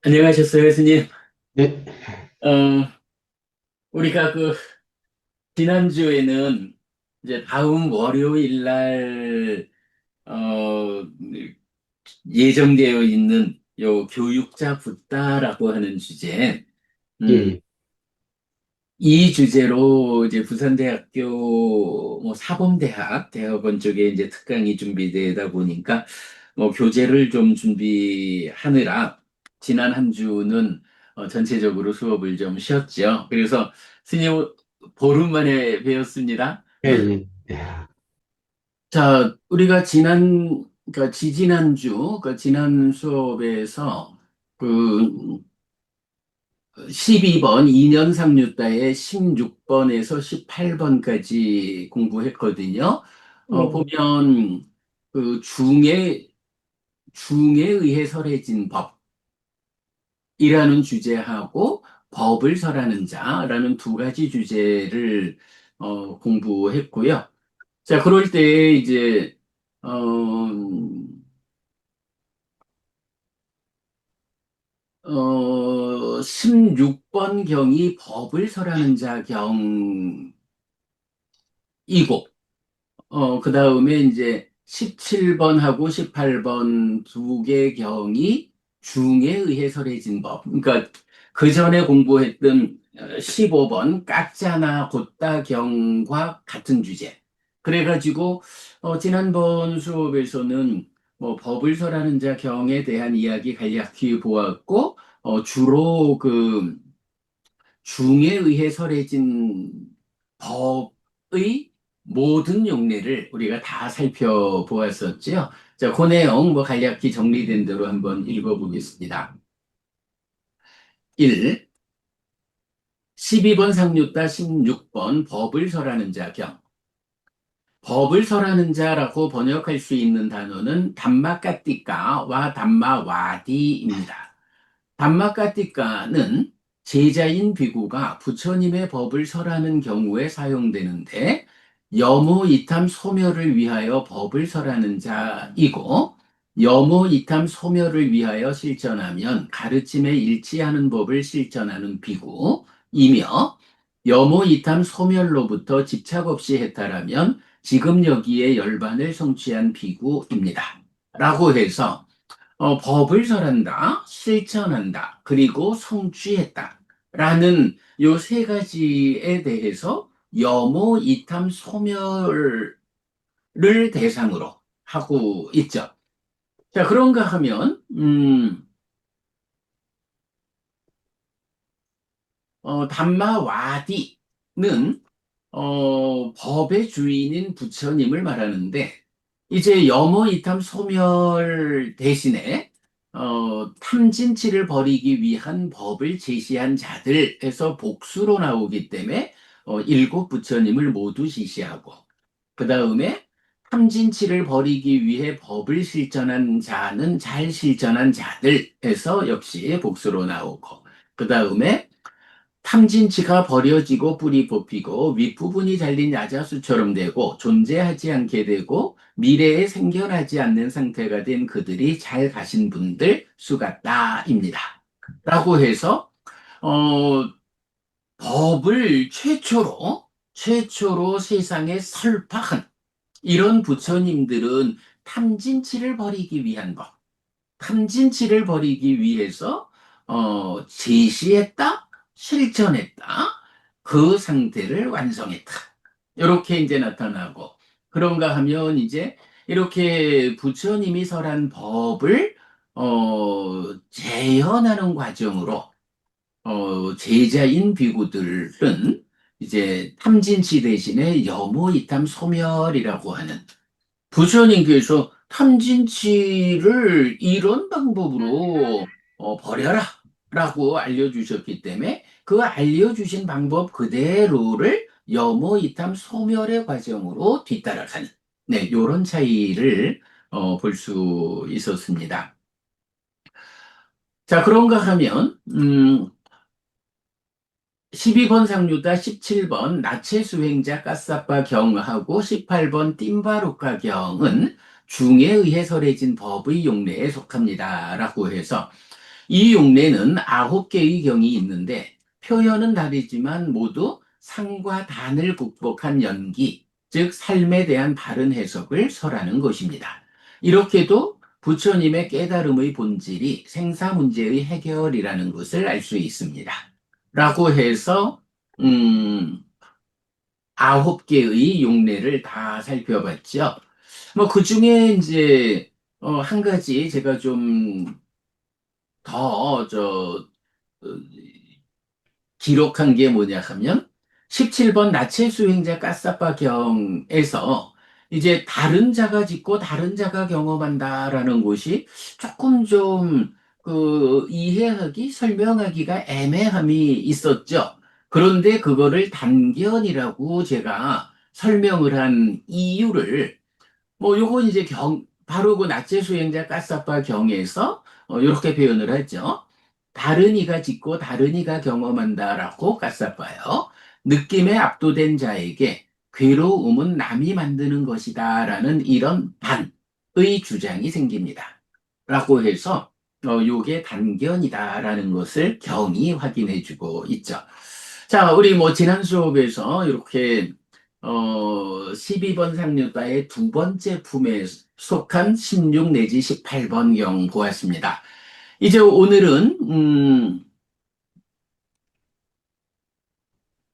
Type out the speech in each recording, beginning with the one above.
안녕하셨어요, 스님. 네, 어, 우리가 지난주에는 이제 다음 월요일 날, 어, 예정되어 있는 요 교육자 붓다라고 하는 주제, 예, 음, 예. 이 주제로 이제 부산대학교 사범대학 대학원 쪽에 이제 특강이 준비되다 보니까 교재를 좀 준비하느라 지난 한 주는 전체적으로 수업을 좀 쉬었죠. 그래서 스님 보름 만에 배웠습니다. 예, 예. 예. 자, 우리가 그러니까 지지난주, 그 지난 수업에서 그 12번, 2년 상류다의 16번에서 18번까지 공부했거든요. 보면, 중에 의해 설해진 법이라는 주제하고 법을 설하는 자라는 두 가지 주제를, 공부했고요. 자, 그럴 때 이제, 어, 16번 경이 법을 설하는 자 경이고, 그 다음에 이제 17번하고 18번 두 개 경이 중에 의해 설해진 법. 그러니까 그 전에 공부했던 15번 깍자나 곶다 경과 같은 주제. 그래가지고, 지난번 수업에서는 법을 설하는 자 경에 대한 이야기 간략히 보았고, 주로 중에 의해 설해진 법의 모든 용례를 우리가 다 살펴보았었죠. 자, 그 내용 간략히 정리된 대로 한번 읽어보겠습니다. 1. 12번 상류다 16번 법을 설하는 자 경. 법을 설하는 자라고 번역할 수 있는 단어는 담마까띠까와 담마와디입니다. 담마까띠까는 제자인 비구가 부처님의 법을 설하는 경우에 사용되는데 여모 이탐 소멸을 위하여 법을 설하는 자이고 여모 이탐 소멸을 위하여 실천하면 가르침에 일치하는 법을 실천하는 비구이며 여모 이탐 소멸로부터 집착 없이 해탈하면 지금 여기에 열반을 성취한 비구입니다. 라고 해서 법을 설한다, 실천한다, 그리고 성취했다. 라는 요 세 가지에 대해서 여모, 이탐, 소멸을 대상으로 하고 있죠. 자, 그런가 하면, 담마와디는, 법의 주인인 부처님을 말하는데, 이제 염어 이탐 소멸 대신에 탐진치를 버리기 위한 법을 제시한 자들에서 복수로 나오기 때문에 일곱 부처님을 모두 지시하고 그 다음에 탐진치를 버리기 위해 법을 실천한 자는 잘 실천한 자들에서 역시 복수로 나오고 그 다음에 탐진치가 버려지고 뿌리 뽑히고 윗부분이 잘린 야자수처럼 되고 존재하지 않게 되고 미래에 생겨나지 않는 상태가 된 그들이 잘 가신 분들 수같다입니다. 라고 해서 어, 법을 최초로 세상에 설파한 이런 부처님들은 탐진치를 버리기 위한 법, 탐진치를 버리기 위해서 제시했다, 실천했다, 그 상태를 완성했다. 이렇게 이제 나타나고 그런가 하면 이제 이렇게 부처님이 설한 법을 재현하는 과정으로 제자인 비구들은 이제 탐진치 대신에 여모이탐 소멸이라고 하는 부처님께서 탐진치를 이런 방법으로 버려라 라고 알려주셨기 때문에 그 알려주신 방법 그대로를 여모이탐 소멸의 과정으로 뒤따라가는 네, 이런 차이를 볼 수 있었습니다. 자, 그런가 하면 12번 상류다 17번 나체 수행자 까사빠 경하고 18번 띵바루카 경은 중에 의해 설해진 법의 용례에 속합니다. 라고 해서 이 용례는 9개의 경이 있는데 표현은 다르지만 모두 상과 단을 극복한 연기, 즉 삶에 대한 바른 해석을 설하는 것입니다. 이렇게도 부처님의 깨달음의 본질이 생사 문제의 해결이라는 것을 알 수 있습니다. 라고 해서 음, 9개의 용례를 다 살펴봤죠. 뭐 그중에 이제 한 가지 제가 좀 더 기록한 게 뭐냐 하면 17번 나체 수행자 까사빠 경에서 이제 다른 자가 짓고 다른 자가 경험한다라는 것이 조금 좀 이해하기, 설명하기가 애매함이 있었죠. 그런데 그거를 단견이라고 제가 설명을 한 이유를 뭐 요건 이제 바로 그 나체 수행자 까사빠 경에서 이렇게 표현을 하죠. 다른 이가 짓고 다른 이가 경험한다라고 까사빠요. 느낌에 압도된 자에게 괴로움은 남이 만드는 것이다라는 이런 반의 주장이 생깁니다. 라고 해서 요게 단견이다라는 것을 경이 확인해주고 있죠. 자, 우리 뭐 지난 수업에서 이렇게 12번 상류가의 두 번째 품에 속한 16 내지 18번 경 보았습니다. 이제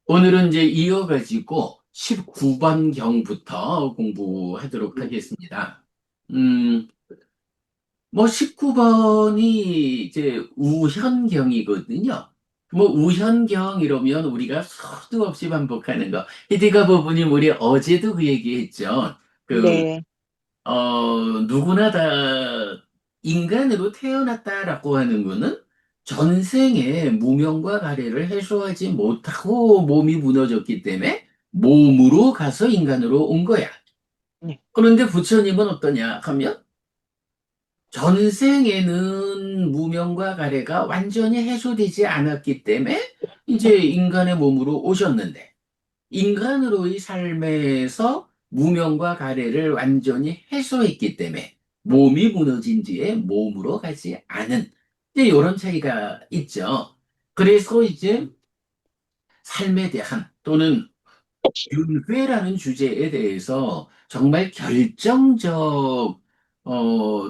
오늘은 이제 이어가지고 19번 경부터 공부하도록 하겠습니다. 음, 뭐 19번이 이제 우현경이거든요. 뭐 우현경 이러면 우리가 수도 없이 반복하는 거. 히디가 부부님 우리 어제도 그 얘기했죠. 그 네, 누구나 다 인간으로 태어났다라고 하는 거는 전생에 무명과 가래를 해소하지 못하고 몸이 무너졌기 때문에 몸으로 가서 인간으로 온 거야. 네, 그런데 부처님은 어떠냐 하면 전생에는 무명과 가래가 완전히 해소되지 않았기 때문에 이제 인간의 몸으로 오셨는데 인간으로의 삶에서 무명과 가래를 완전히 해소했기 때문에 몸이 무너진 뒤에 몸으로 가지 않은 이제 이런 차이가 있죠. 그래서 이제 삶에 대한 또는 균회라는 주제에 대해서 정말 결정적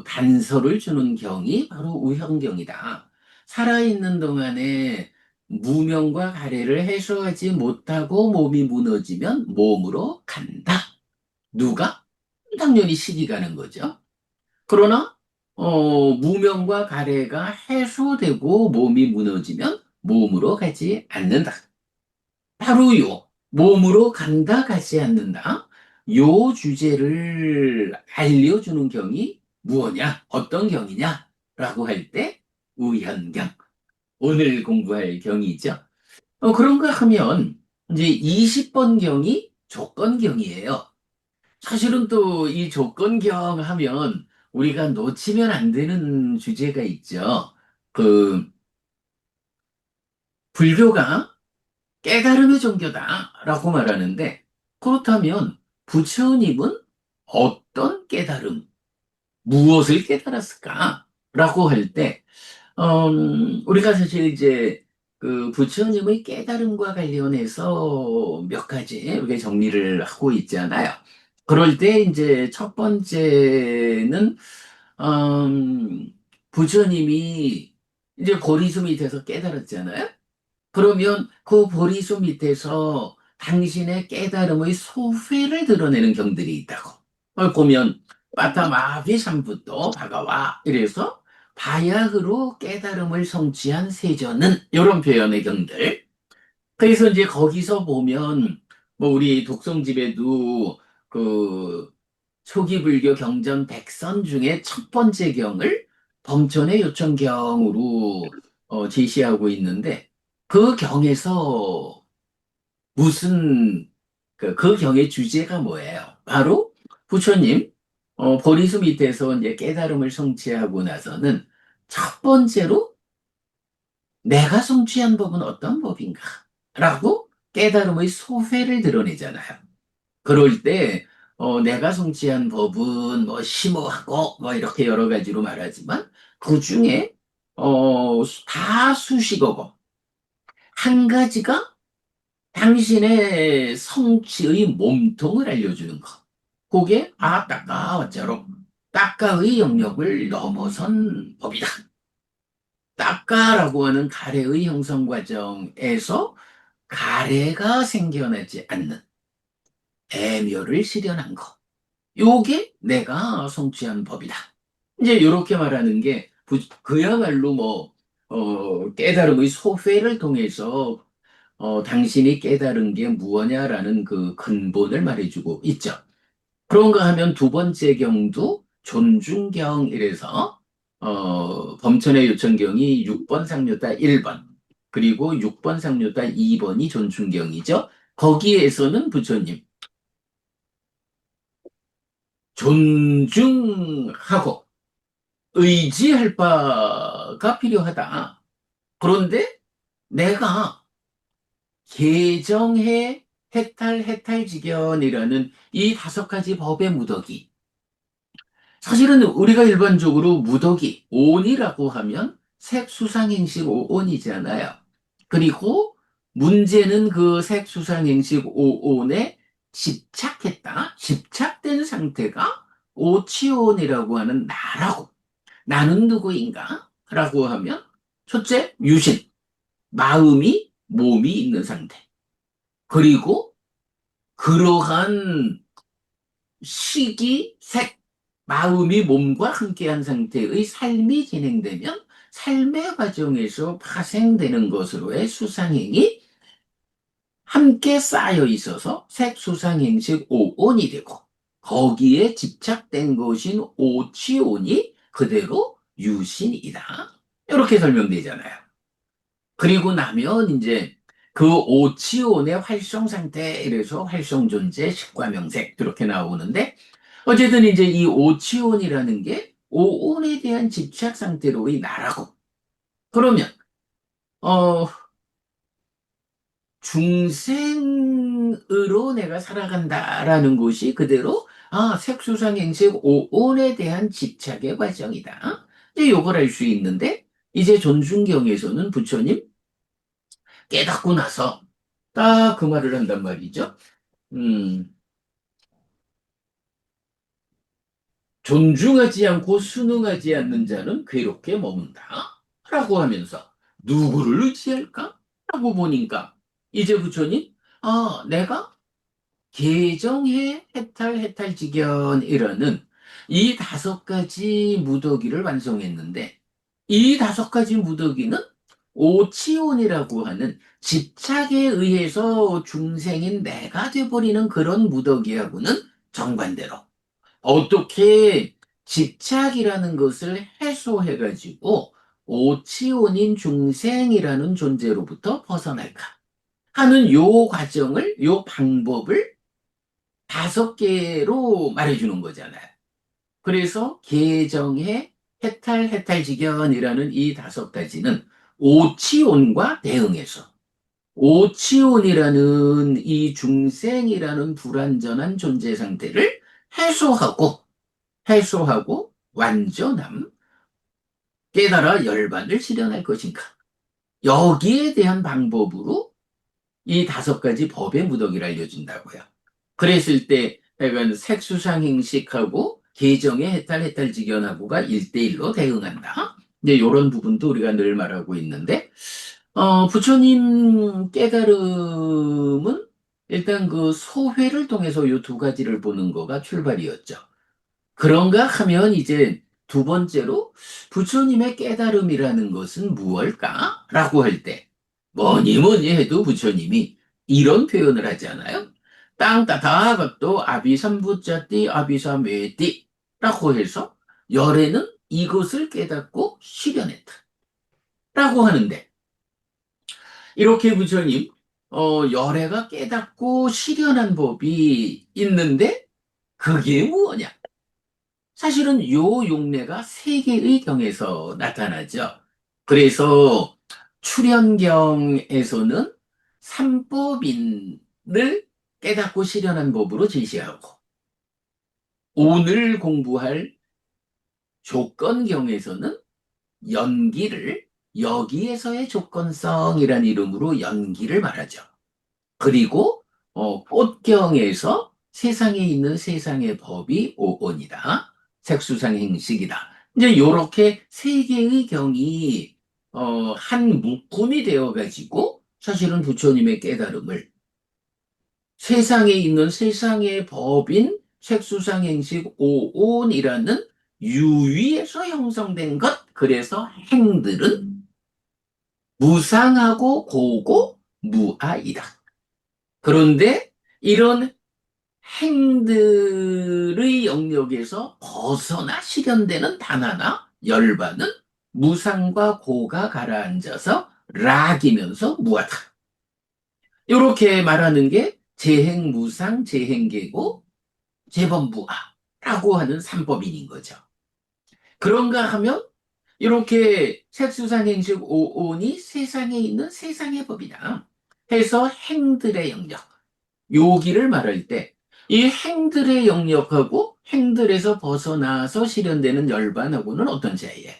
단서를 주는 경이 바로 우현경이다. 살아있는 동안에 무명과 가래를 해소하지 못하고 몸이 무너지면 몸으로 간다. 누가? 당연히 시기 가는 거죠. 그러나 무명과 가래가 해소되고 몸이 무너지면 몸으로 가지 않는다. 바로요. 몸으로 간다, 가지 않는다. 요 주제를 알려주는 경이 무엇냐? 어떤 경이냐? 라고 할 때, 우현경. 오늘 공부할 경이죠. 그런가 하면, 이제 20번 경이 조건경이에요. 사실은 또 이 조건경 하면 우리가 놓치면 안 되는 주제가 있죠. 그, 불교가 깨달음의 종교다라고 말하는데 그렇다면 부처님은 어떤 깨달음, 무엇을 깨달았을까라고 할 때, 우리가 사실 이제 그 부처님의 깨달음과 관련해서 몇 가지 이렇게 정리를 하고 있잖아요. 그럴 때 이제 첫 번째는 부처님이 이제 고리수 밑에서 깨달았잖아요. 그러면 그 보리수 밑에서 당신의 깨달음의 소회를 드러내는 경들이 있다고. 그걸 보면 빠타마비 삼부또 바가와 이래서 바야흐로 깨달음을 성취한 세존은 이런 표현의 경들. 그래서 이제 거기서 보면 뭐 우리 독성집에도 그 초기 불교 경전 백선 중에 첫 번째 경을 범천의 요천경으로 제시하고 있는데 그 경에서 무슨 그 경의 주제가 뭐예요? 바로 부처님 보리수 밑에서 이제 깨달음을 성취하고 나서는 첫 번째로 내가 성취한 법은 어떤 법인가? 라고 깨달음의 소회를 드러내잖아요. 그럴 때 내가 성취한 법은 뭐 심오하고 뭐 이렇게 여러 가지로 말하지만 그 중에 다 수식어고, 한 가지가 당신의 성취의 몸통을 알려주는 것. 그게 따까 어쩌로 따까의 영역을 넘어선 법이다. 따까라고 하는 가래의 형성 과정에서 가래가 생겨나지 않는 애묘를 실현한 것. 요게 내가 성취한 법이다. 이제 이렇게 말하는 게 그야말로 깨달음의 소회를 통해서 당신이 깨달은 게 무엇냐라는 그 근본을 말해주고 있죠. 그런가 하면 두 번째 경도 존중경이래서 범천의 요천경이 6번 상류다 1번 그리고 6번 상류다 2번이 존중경이죠. 거기에서는 부처님 존중하고 의지할 바가 필요하다. 그런데 내가 개정해 해탈지견이라는 이 다섯 가지 법의 무더기. 사실은 우리가 일반적으로 무더기, 온이라고 하면 색수상행식 오온이잖아요. 그리고 문제는 그 색수상행식 오온에 집착했다. 집착된 상태가 오치온이라고 하는 나라고. 나는 누구인가? 라고 하면 첫째, 유신, 마음이 몸이 있는 상태. 그리고 그러한 시기, 색, 마음이 몸과 함께한 상태의 삶이 진행되면 삶의 과정에서 파생되는 것으로의 수상행이 함께 쌓여 있어서 색수상행식 오온이 되고 거기에 집착된 것인 오치온이 그대로 유신이다. 이렇게 설명되잖아요. 그리고 나면 이제 그 오치온의 활성 상태, 이래서 활성 존재, 식과명색 이렇게 나오는데 어쨌든 이제 이 오치온이라는 게 오온에 대한 집착 상태로의 나라고. 그러면 어 중생으로 내가 살아간다라는 것이 그대로 색수상행식 오온에 대한 집착의 과정이다. 이제 요걸 알 수 있는데 이제 존중경에서는 부처님 깨닫고 나서 딱 그 말을 한단 말이죠. 음, 존중하지 않고 순응하지 않는 자는 괴롭게 머문다. 라고 하면서 누구를 의지할까? 라고 보니까 이제 부처님, 내가 개정해 해탈지견이라는 이 다섯 가지 무더기를 완성했는데 이 다섯 가지 무더기는 오치온이라고 하는 집착에 의해서 중생인 내가 돼버리는 그런 무더기하고는 정반대로 어떻게 집착이라는 것을 해소해가지고 오치온인 중생이라는 존재로부터 벗어날까 하는 요 과정을, 요 방법을 다섯 개로 말해주는 거잖아요. 그래서 계정의 해탈지견이라는 이 다섯 가지는 오치온과 대응해서 오치온이라는 이 중생이라는 불완전한 존재 상태를 해소하고 완전함, 깨달아 열반을 실현할 것인가. 여기에 대한 방법으로 이 다섯 가지 법의 무더기를 알려준다고요. 그랬을 때 약간 색수상행식하고 계정의 해탈지견하고가 일대일로 대응한다. 이제 이런 부분도 우리가 늘 말하고 있는데 부처님 깨달음은 일단 그 소회를 통해서 이 두 가지를 보는 거가 출발이었죠. 그런가 하면 이제 두 번째로 부처님의 깨달음이라는 것은 무엇일까? 라고 할 때 뭐니 해도 부처님이 이런 표현을 하지 않아요? 땅따다가또 아비삼부자띠 아비사메띠 라고 해서 열애는 이것을 깨닫고 실현했다. 라고 하는데 이렇게 부처님 열애가 깨닫고 실현한 법이 있는데 그게 무엇냐? 사실은 요 용례가 세 개의 경에서 나타나죠. 그래서 출현경에서는 삼법인을 깨닫고 실현한 법으로 제시하고 오늘 공부할 조건경에서는 연기를 여기에서의 조건성이란 이름으로 연기를 말하죠. 그리고 꽃경에서 세상에 있는 세상의 법이 오온이다. 색수상 행식이다. 이제 요렇게 세 개의 경이 한 묶음이 되어 가지고 사실은 부처님의 깨달음을 세상에 있는 세상의 법인 색수상 행식 오온이라는 유위에서 형성된 것. 그래서 행들은 무상하고 고고 무아이다. 그런데 이런 행들의 영역에서 벗어나 실현되는 단 하나, 열반은 무상과 고가 가라앉아서 락이면서 무하다. 이렇게 말하는 게 재행무상, 재행계고, 재범무아라고 하는 삼법인인 거죠. 그런가 하면 이렇게 색수상행식 오온이 세상에 있는 세상의 법이다 해서 행들의 영역, 요기를 말할 때 이 행들의 영역하고 행들에서 벗어나서 실현되는 열반하고는 어떤 차이예요?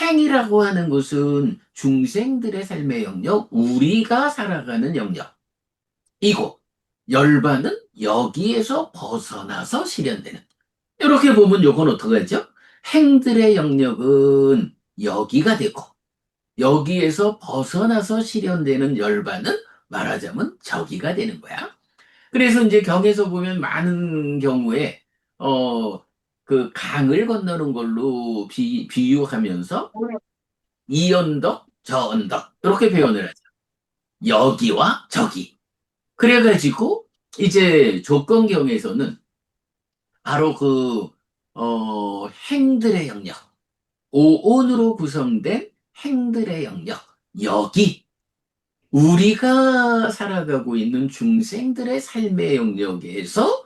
행이라고 하는 것은 중생들의 삶의 영역, 우리가 살아가는 영역이고, 열반은 여기에서 벗어나서 실현되는. 이렇게 보면 요건 어떡하죠? 행들의 영역은 여기가 되고, 여기에서 벗어나서 실현되는 열반은 말하자면 저기가 되는 거야. 그래서 이제 경에서 보면 많은 경우에 그 강을 건너는 걸로 비유하면서 이 언덕 저 언덕 이렇게 표현을 하죠. 여기와 저기. 그래가지고 이제 조건경에서는 바로 그 행들의 영역, 오온으로 구성된 행들의 영역, 여기 우리가 살아가고 있는 중생들의 삶의 영역에서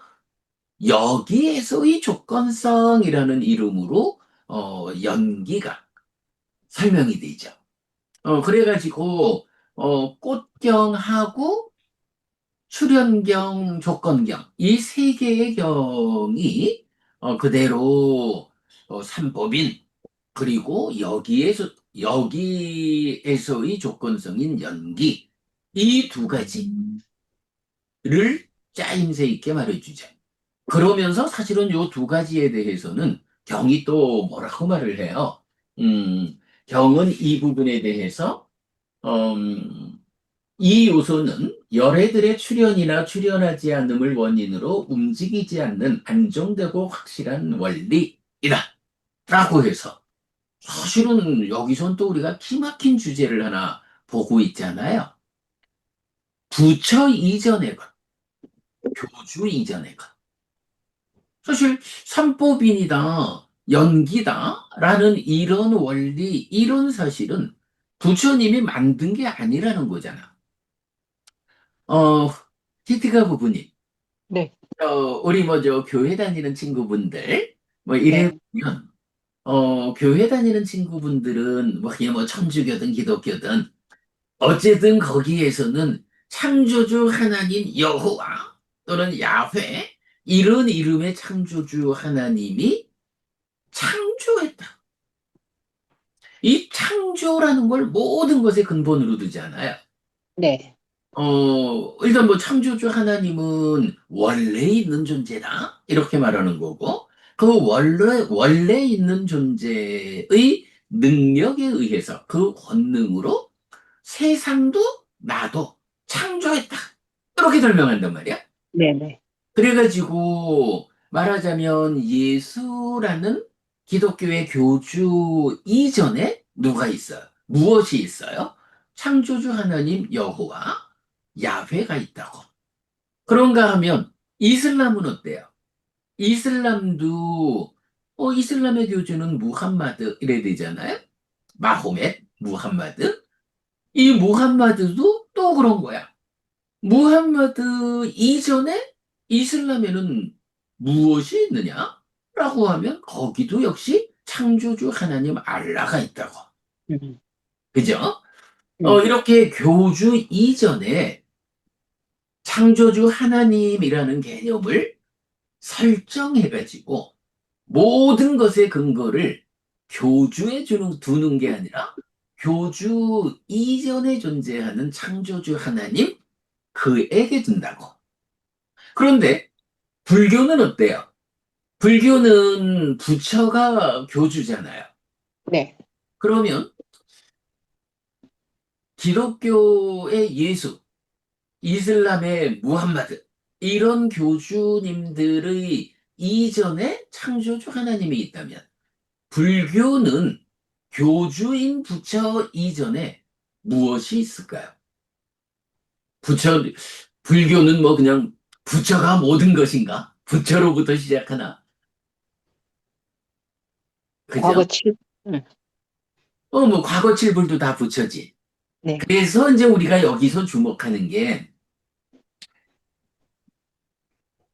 여기에서의 조건성이라는 이름으로 연기가 설명이 되죠. 그래가지고 꽃경하고 출현경, 조건경 이 세 개의 경이 그대로 삼법인, 그리고 여기에서의 조건성인 연기, 이 두 가지를 짜임새 있게 말해주죠. 그러면서 사실은 요 두 가지에 대해서는 경이 또 뭐라고 말을 해요. 경은 이 부분에 대해서 음, 이 요소는 열애들의 출현이나 출현하지 않음을 원인으로 움직이지 않는 안정되고 확실한 원리이다. 라고 해서 사실은 여기선 또 우리가 기막힌 주제를 하나 보고 있잖아요. 부처 이전의 것, 교주 이전의 것. 사실 삼법인이다, 연기다라는 이런 원리, 이런 사실은 부처님이 만든 게 아니라는 거잖아. 어, 티티가 부부님, 네, 우리 뭐 저 교회 다니는 친구분들 뭐 이래 네, 보면 교회 다니는 친구분들은 뭐 그냥 뭐 천주교든 기독교든 어쨌든 거기에서는 창조주 하나님 여호와 또는 야훼 이런 이름의 창조주 하나님이 창조했다. 이 창조라는 걸 모든 것의 근본으로 두잖아요. 네, 일단 뭐 창조주 하나님은 원래 있는 존재다. 이렇게 말하는 거고, 그 원래 있는 존재의 능력에 의해서 그 권능으로 세상도 나도 창조했다. 이렇게 설명한단 말이야. 네, 네, 그래가지고 말하자면 예수라는 기독교의 교주 이전에 누가 있어요? 무엇이 있어요? 창조주 하나님 여호와 야훼가 있다고. 그런가 하면 이슬람은 어때요? 이슬람도 이슬람의 교주는 무함마드 이래 되잖아요. 마호멧, 무함마드. 이 무함마드도 또 그런 거야. 무함마드 이전에 이슬람에는 무엇이 있느냐? 라고 하면 거기도 역시 창조주 하나님 알라가 있다고. 음, 그죠? 네, 이렇게 교주 이전에 창조주 하나님이라는 개념을 설정해가지고 모든 것의 근거를 교주에 두는 게 아니라 교주 이전에 존재하는 창조주 하나님 그에게 둔다고. 그런데 불교는 어때요? 불교는 부처가 교주잖아요. 네. 그러면 기독교의 예수, 이슬람의 무함마드 이런 교주님들의 이전에 창조주 하나님이 있다면 불교는 교주인 부처 이전에 무엇이 있을까요? 부처, 불교는 뭐 그냥 부처가 모든 것인가? 부처로부터 시작하나? 과거 그죠? 칠, 음, 뭐 과거 칠불도 다 부처지. 네. 그래서 이제 우리가 여기서 주목하는 게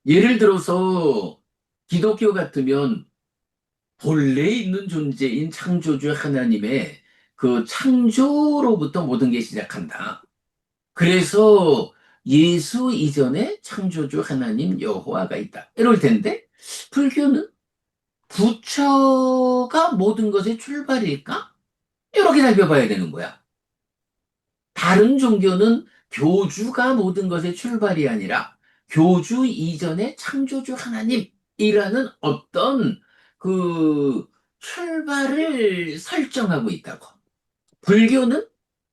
예를 들어서 기독교 같으면 본래 있는 존재인 창조주 하나님의 그 창조로부터 모든 게 시작한다. 그래서 예수 이전에 창조주 하나님 여호와가 있다. 이럴 텐데 불교는 부처가 모든 것의 출발일까? 이렇게 살펴봐야 되는 거야. 다른 종교는 교주가 모든 것의 출발이 아니라 교주 이전에 창조주 하나님이라는 어떤 그 출발을 설정하고 있다고. 불교는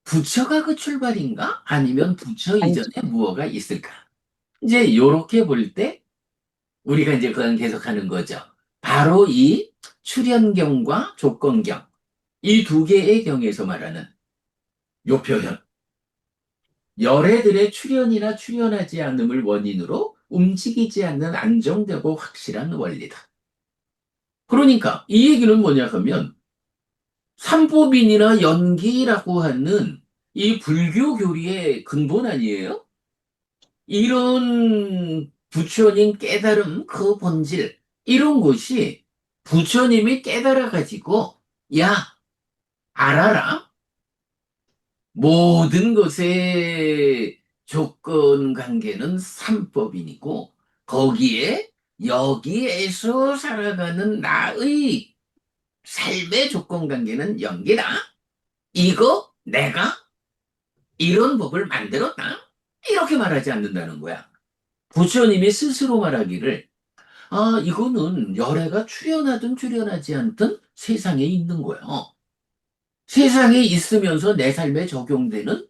부처가 그 출발인가? 아니면 부처 아니, 이전에 무엇가 있을까? 이제 이렇게 볼 때 우리가 이제 그건 계속하는 거죠. 바로 이 출현경과 조건경 이 두 개의 경에서 말하는 요 표현. 열애들의 출현이나 출현하지 않음을 원인으로 움직이지 않는 안정되고 확실한 원리다. 그러니까 이 얘기는 뭐냐 하면 삼법인이나 연기라고 하는 이 불교 교리의 근본 아니에요? 이런 부처님 깨달음 그 본질 이런 것이 부처님이 깨달아 가지고 야 알아라 모든 것의 조건 관계는 삼법인이고 거기에 여기에서 살아가는 나의 삶의 조건 관계는 연기다. 이거 내가 이런 법을 만들었다. 이렇게 말하지 않는다는 거야. 부처님이 스스로 말하기를 이거는 열애가 출현하든 출현하지 않든 세상에 있는 거야. 세상에 있으면서 내 삶에 적용되는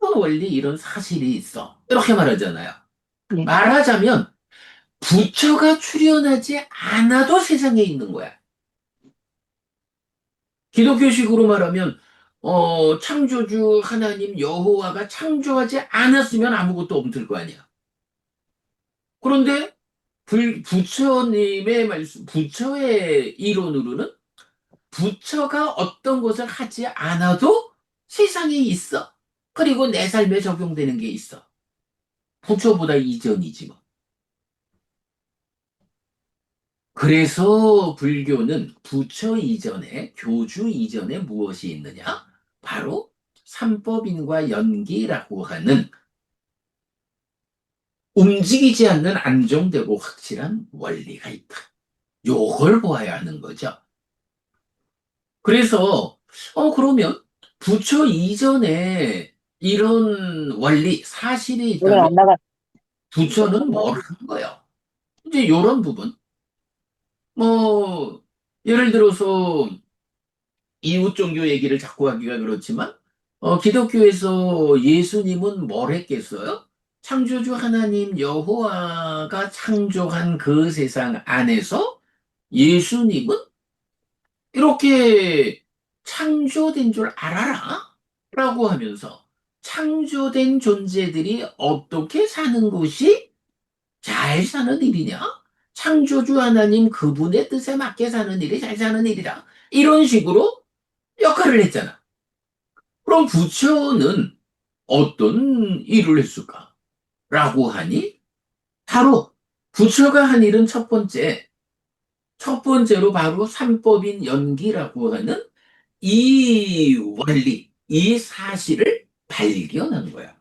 이런 원리, 이런 사실이 있어. 이렇게 말하잖아요. 네. 말하자면 부처가 출현하지 않아도 세상에 있는 거야. 기독교식으로 말하면 창조주 하나님 여호와가 창조하지 않았으면 아무것도 없을 거 아니야. 그런데 부처님의 말씀, 부처의 이론으로는 부처가 어떤 것을 하지 않아도 세상에 있어. 그리고 내 삶에 적용되는 게 있어. 부처보다 이전이지 뭐. 그래서 불교는 부처 이전에, 교주 이전에 무엇이 있느냐? 바로 삼법인과 연기라고 하는 움직이지 않는 안정되고 확실한 원리가 있다. 요걸 보아야 하는 거죠. 그래서 그러면 부처 이전에 이런 원리, 사실이 오늘 있다면 안 나가. 부처는 뭘 한 거예요? 이제 이런 부분. 뭐 예를 들어서 이웃 종교 얘기를 자꾸 하기가 그렇지만 기독교에서 예수님은 뭘 했겠어요? 창조주 하나님 여호와가 창조한 그 세상 안에서 예수님은 이렇게 창조된 줄 알아라 라고 하면서 창조된 존재들이 어떻게 사는 것이 잘 사는 일이냐? 창조주 하나님 그분의 뜻에 맞게 사는 일이 잘 사는 일이다. 이런 식으로 역할을 했잖아. 그럼 부처는 어떤 일을 했을까? 라고 하니 바로 부처가 한 일은 첫 번째로 바로 삼법인 연기라고 하는 이 원리, 이 사실을 발견한 거야.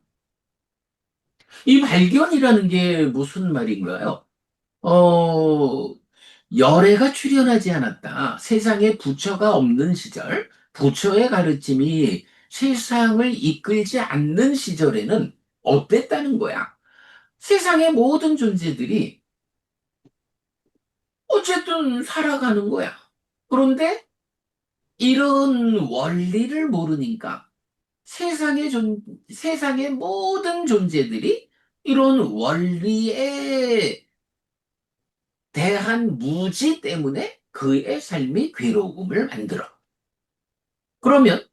이 발견이라는 게 무슨 말인가요? 어, 열애가 출현하지 않았다. 세상에 부처가 없는 시절, 부처의 가르침이 세상을 이끌지 않는 시절에는 어땠다는 거야? 세상의 모든 존재들이 어쨌든 살아가는 거야. 그런데 이런 원리를 모르니까 세상의 모든 존재들이 이런 원리에 대한 무지 때문에 그의 삶이 괴로움을 만들어. 그러면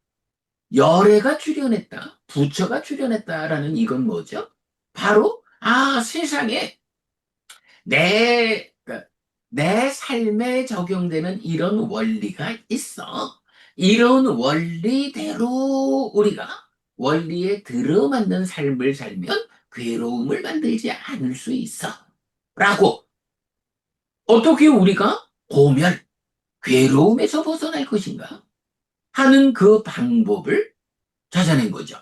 열애가 출현했다, 부처가 출현했다라는 이건 뭐죠? 바로 세상에 그러니까 내 삶에 적용되는 이런 원리가 있어. 이런 원리대로 우리가 원리에 들어맞는 삶을 살면 괴로움을 만들지 않을 수 있어. 라고 어떻게 우리가 고멸, 괴로움에서 벗어날 것인가 하는 그 방법을 찾아낸 거죠.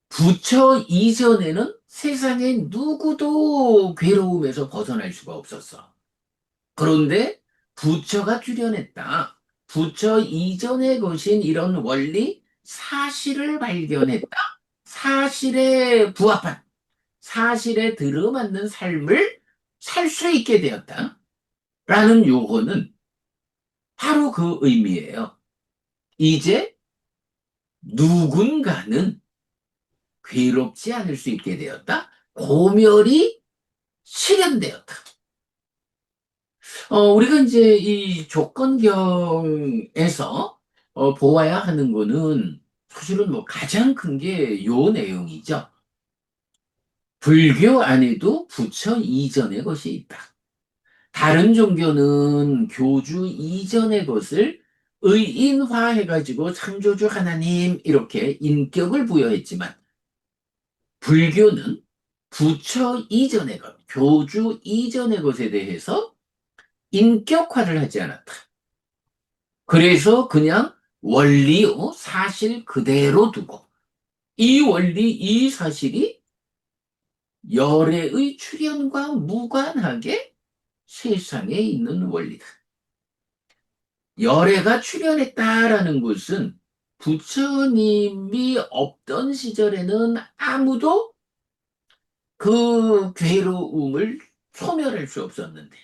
부처 이전에는 세상에 누구도 괴로움에서 벗어날 수가 없었어. 그런데 부처가 출현했다. 부처 이전의 것인 이런 원리, 사실을 발견했다. 사실에 부합한, 사실에 들어맞는 삶을 살 수 있게 되었다. 라는 요거는 바로 그 의미예요. 이제 누군가는 괴롭지 않을 수 있게 되었다. 고멸이 실현되었다. 우리가 이제 이 조건경에서 보아야 하는 거는 사실은 뭐 가장 큰 게 요 내용이죠. 불교 안에도 부처 이전의 것이 있다. 다른 종교는 교주 이전의 것을 의인화해가지고 창조주 하나님 이렇게 인격을 부여했지만 불교는 부처 이전의 것, 교주 이전의 것에 대해서 인격화를 하지 않았다. 그래서 그냥 원리요, 사실 그대로 두고 이 원리, 이 사실이 열애의 출현과 무관하게 세상에 있는 원리다. 열애가 출현했다라는 것은 부처님이 없던 시절에는 아무도 그 괴로움을 소멸할 수 없었는데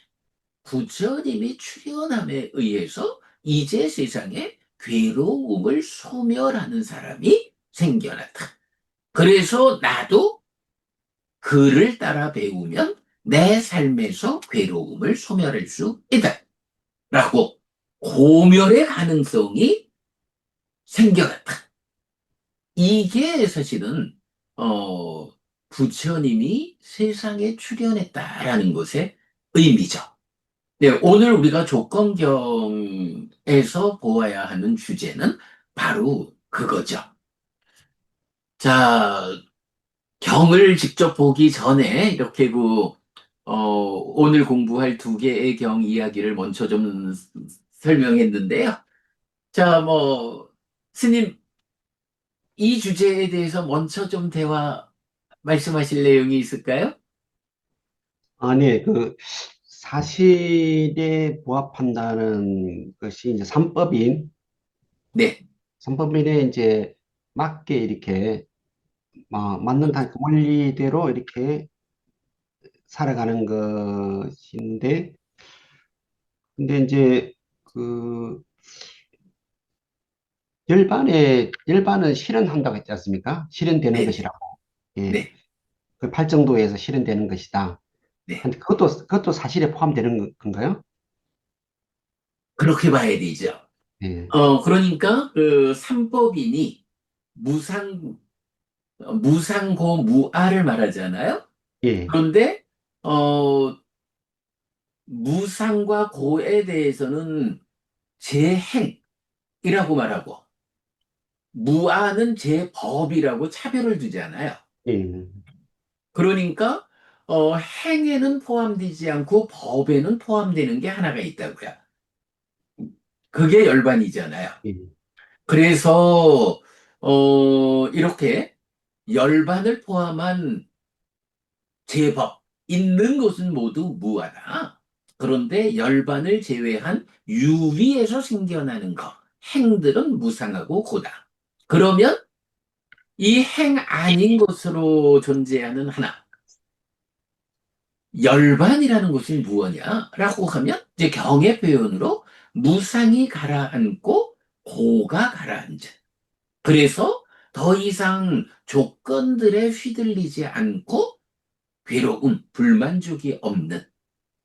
부처님이 출현함에 의해서 이제 세상에 괴로움을 소멸하는 사람이 생겨났다. 그래서 나도 그를 따라 배우면 내 삶에서 괴로움을 소멸할 수 있다. 라고 고멸의 가능성이 생겨났다. 이게 사실은 부처님이 세상에 출현했다라는 것의 의미죠. 네, 오늘 우리가 조건경에서 보아야 하는 주제는 바로 그거죠. 자, 경을 직접 보기 전에 이렇게 오늘 공부할 두 개의 경 이야기를 먼저 좀 설명했는데요. 자, 스님, 이 주제에 대해서 먼저 좀 말씀하실 내용이 있을까요? 아니, 사실에 부합한다는 것이 이제 네, 삼법인에 이제 맞게 이렇게, 맞는다, 그 원리대로 이렇게 살아가는 것인데, 근데 이제, 그, 열반은 실현한다고 했지 않습니까? 실현되는 네, 네, 것이라고. 예. 네, 그 팔정도에서 실현되는 것이다. 네. 근데 그것도 사실에 포함되는 건가요? 그렇게 봐야 되죠. 예. 그러니까 그 삼법인이 무상, 무상고 무아를 말하잖아요. 예. 그런데 어, 무상과 고에 대해서는 제행이라고 말하고 무아는 제법이라고 차별을 두잖아요. 예. 그러니까 행에는 포함되지 않고 법에는 포함되는 게 하나가 있다고요. 그게 열반이잖아요. 예. 그래서 이렇게 열반을 포함한 제법 있는 것은 모두 무하다. 그런데 열반을 제외한 유위에서 생겨나는 것, 행들은 무상하고 고다. 그러면 이 행 아닌 것으로 존재하는 하나, 열반이라는 것이 무엇이냐라고 하면 이제 경의 표현으로 무상이 가라앉고 고가 가라앉은. 그래서 더 이상 조건들에 휘둘리지 않고 괴로움, 불만족이 없는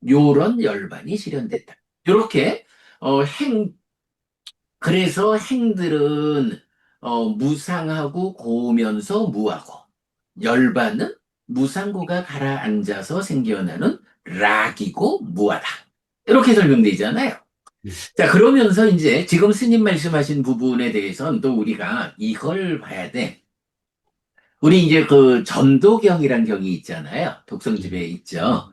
요런 열반이 실현됐다. 요렇게 행 그래서 행들은 무상하고 고우면서 무하고 열반은 무상고가 가라앉아서 생겨나는 락이고 무하다. 이렇게 설명되잖아요. 자, 그러면서 이제 지금 스님 말씀하신 부분에 대해서는 또 우리가 이걸 봐야 돼. 우리 이제 그 전도경이란 경이 있잖아요. 독성집에 있죠.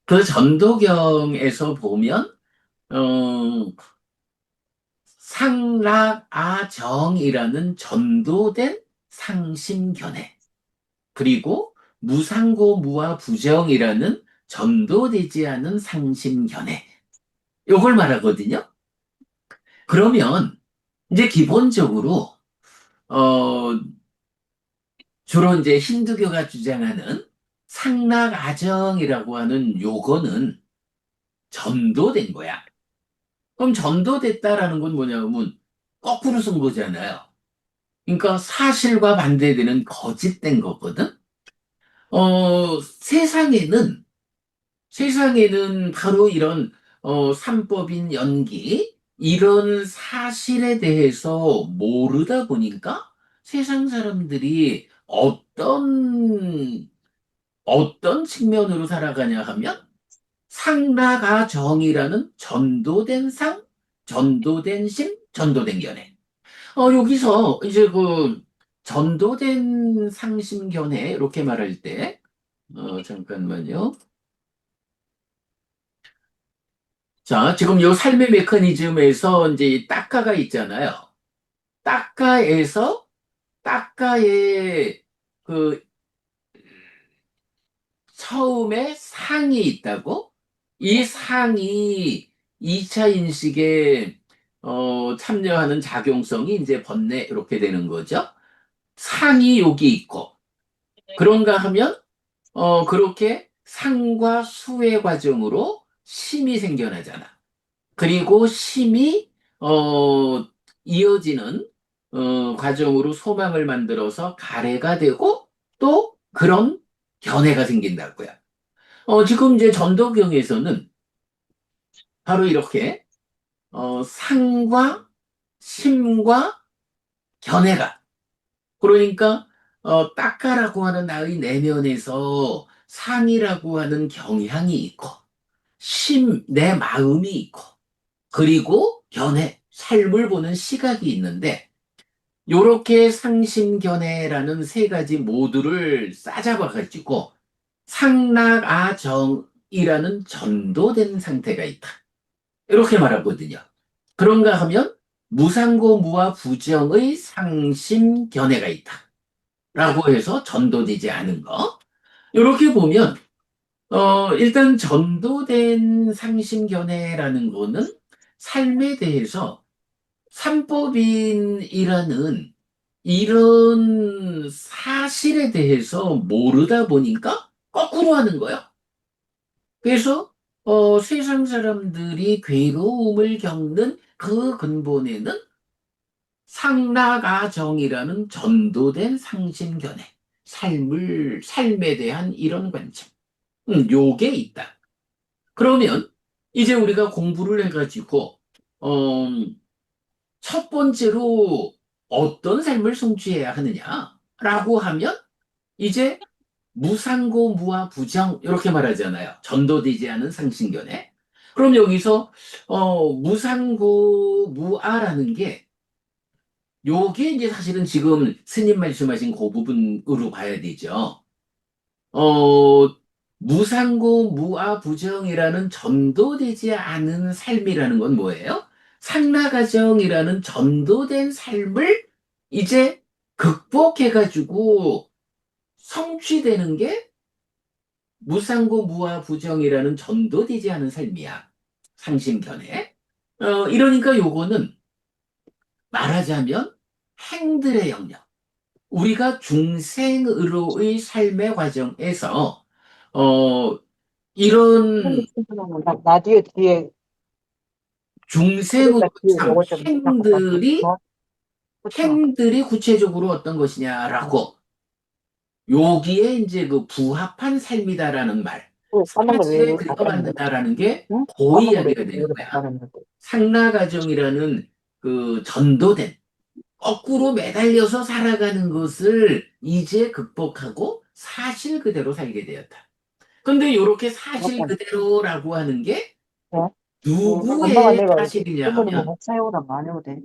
그 전도경에서 보면 어, 상락아정이라는 전도된 상심견해, 그리고 무상고 무아 부정이라는 전도되지 않은 상심견해, 요걸 말하거든요. 그러면 이제 기본적으로 어, 주로 이제 힌두교가 주장하는 상락아정이라고 하는 요거는 전도된 거야. 그럼 전도됐다라는 건 뭐냐면 거꾸로 쓴 거잖아요. 그러니까 사실과 반대되는 거짓된 거거든. 세상에는 바로 이런 삼법인 연기 이런 사실에 대해서 모르다 보니까 세상 사람들이 어떤 측면으로 살아가냐 하면 상라가 정이라는 전도된 상, 전도된 심, 전도된 견해. 여기서 이제 그 전도된 상심견해 이렇게 말할 때, 잠깐만요. 자, 지금 요 삶의 메커니즘에서 이제 이 따까가 있잖아요. 따까에서 따까의 그 처음에 상이 있다고? 이 상이 2차 인식에 참여하는 작용성이 이제 번뇌 이렇게 되는 거죠. 상이 여기 있고 그런가 하면 그렇게 상과 수의 과정으로 심이 생겨나잖아. 그리고 심이 이어지는 과정으로 소망을 만들어서 가래가 되고 또 그런 견해가 생긴다고요. 지금 이제 전도경에서는 바로 이렇게 상과 심과 견해가, 그러니까 따까라고 하는 나의 내면에서 상이라고 하는 경향이 있고 내 마음이 있고 그리고 견해, 삶을 보는 시각이 있는데 요렇게 상심견해라는 세 가지 모두를 싸잡아가지고 상락아정이라는 전도된 상태가 있다. 이렇게 말하거든요. 그런가 하면 무상고 무아 부정의 상심견해가 있다. 라고 해서 전도되지 않은 거. 이렇게 보면 일단 전도된 상심견해라는 거는 삶에 대해서 삼법인이라는 이런 사실에 대해서 모르다 보니까 거꾸로 하는 거예요. 그래서 세상 사람들이 괴로움을 겪는 그 근본에는 상락아정이라는 전도된 상심견해, 삶에 대한 이런 관점, 요게 있다. 그러면 이제 우리가 공부를 해가지고 어, 첫 번째로 어떤 삶을 성취해야 하느냐라고 하면 이제 무상고 무아 부정 이렇게 말하잖아요. 전도되지 않은 상신견에. 그럼 여기서 무상고 무아라는 게 요게 이제 사실은 지금 스님 말씀하신 그 부분으로 봐야 되죠. 어, 무상고 무아 부정이라는 전도되지 않은 삶이라는 건 뭐예요? 상라가정이라는 전도된 삶을 이제 극복해가지고 성취되는 게 무상고 무아 부정이라는 전도되지 않은 삶이야. 상심견해. 이러니까 요거는 말하자면 행들의 영역. 우리가 중생으로의 삶의 과정에서 어, 이런 라디오 뒤에 중생으로 그러니까 뒤에 참 요거 좀 잠깐만 행들이 더 붙여. 행들이 구체적으로 어떤 것이냐라고 여기에 이제 그 부합한 삶이다라는 말, 까만 걸왜 사실에 여기 갖다 놓는 거야? 들어맞는다라는 게 응? 그 까만 걸왜 이야기가 되는 여기 갖다 거야. 놓는 거야? 상나가정이라는 그 전도된 거꾸로 매달려서 살아가는 것을 이제 극복하고 사실 그대로 살게 되었다. 근데 이렇게 사실 잠깐. 그대로라고 하는 게 네? 엄마가 누구의 내가 사실이냐 주문을 하면 뭐 사용을 안 해도 돼.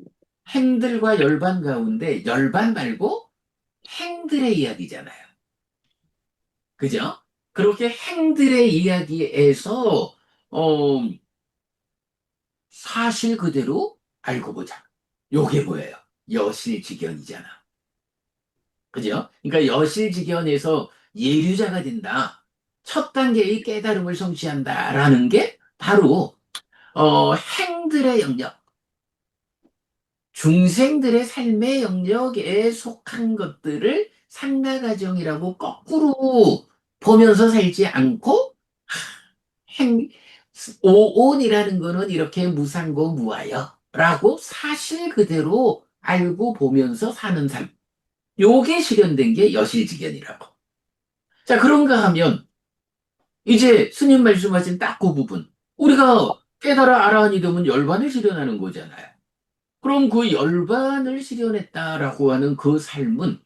행들과 열반 가운데 열반 말고 행들의 이야기잖아요. 그죠? 그렇게 행들의 이야기에서 어, 사실 그대로 알고 보자. 요게 뭐예요? 여실직연이잖아. 그죠? 그러니까 여실직연에서 예류자가 된다. 첫 단계의 깨달음을 성취한다라는 게 바로 행들의 영역, 중생들의 삶의 영역에 속한 것들을 상가가정이라고 거꾸로 보면서 살지 않고 행, 오온이라는 거는 이렇게 무상고 무하여라고 사실 그대로 알고 보면서 사는 삶. 요게 실현된 게 여실직연이라고. 자, 그런가 하면 이제 스님 말씀하신 딱 그 부분. 우리가 깨달아 알아하니 되면 열반을 실현하는 거잖아요. 그럼 그 열반을 실현했다라고 하는 그 삶은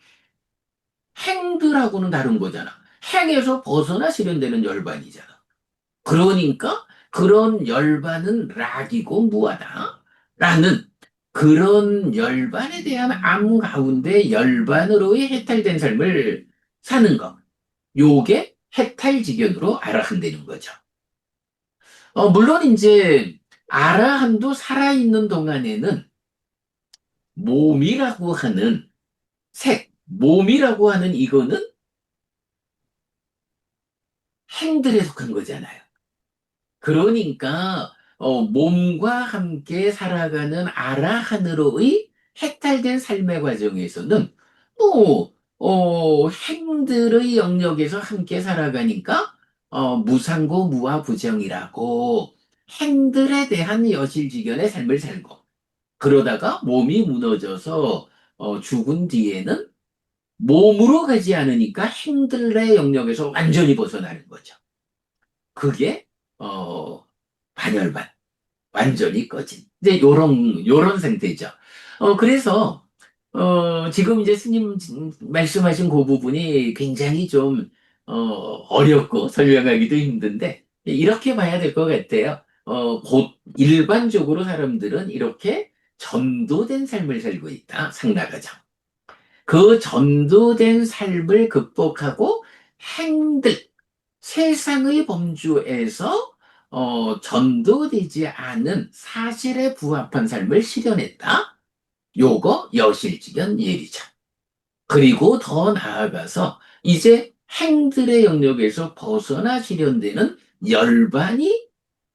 행들하고는 다른 거잖아. 행에서 벗어나 실현되는 열반이잖아. 그러니까 그런 열반은 락이고 무하다. 라는 그런 열반에 대한 암 가운데 열반으로의 해탈된 삶을 사는 것. 요게 해탈지견으로 알아한다는 거죠. 물론 이제 아라함도 살아있는 동안에는 몸이라고 하는 몸이라고 하는 이거는 행들에 속한 거잖아요. 그러니까 몸과 함께 살아가는 아라한으로의 해탈된 삶의 과정에서는 뭐 행들의 영역에서 함께 살아가니까 무상고 무아부정이라고 행들에 대한 여실직연의 삶을 살고 그러다가 몸이 무너져서 죽은 뒤에는 몸으로 가지 않으니까 행들의 영역에서 완전히 벗어나는 거죠. 그게 어, 반열반, 완전히 꺼진. 이제 요런 상태죠. 그래서 지금 이제 스님 말씀하신 그 부분이 굉장히 좀 어렵고 설명하기도 힘든데 이렇게 봐야 될 것 같아요. 곧 일반적으로 사람들은 이렇게 전도된 삶을 살고 있다. 상나가정. 그 전도된 삶을 극복하고 행들, 세상의 범주에서 전도되지 않은 사실에 부합한 삶을 실현했다. 요거 여실직연 예리자. 그리고 더 나아가서 이제 행들의 영역에서 벗어나 실현되는 열반이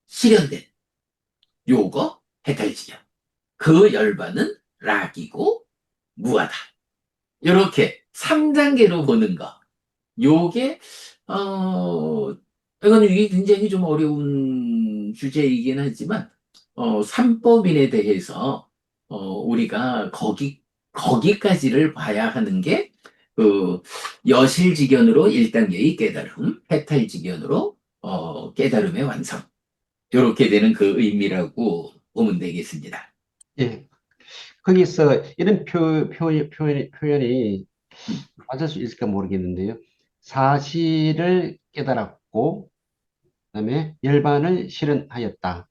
실현된 요거 해탈직연. 그 열반은 락이고 무하다. 이렇게 3단계로 보는 거. 요게, 이건 이게 굉장히 좀 어려운 주제이긴 하지만, 삼법인에 대해서, 우리가 거기까지를 봐야 하는 게, 그, 여실직연으로 1단계의 깨달음, 해탈직연으로, 깨달음의 완성. 요렇게 되는 그 의미라고 보면 되겠습니다. 예. 거기서 이런 표현이 음, 맞을 수 있을까 모르겠는데요. 사실을 깨달았고, 그다음에 열반을 실현하였다.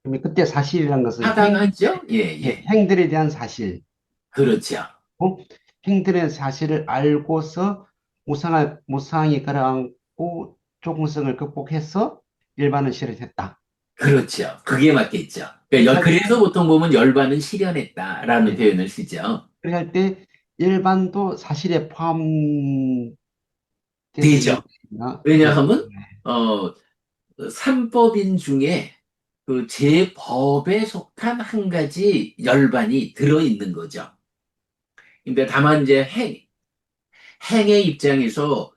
그러면 그때 사실이란 것은 타당하죠? 예, 예. 행들에 대한 사실, 그렇죠. 행들의 사실을 알고서 무상이 가라앉고 조공성을 극복해서 열반을 실현했다. 그렇죠. 그게 맞겠죠. 그렇게 할, 그래서 보통 보면 열반은 실현했다라는 예, 표현을 쓰죠. 그렇게 할 때 열반도 사실에 포함됐을 되죠. 왜냐하면, 삼법인 중에 그 제법에 속한 한 가지 열반이 들어있는 거죠. 근데 다만 이제 행의 입장에서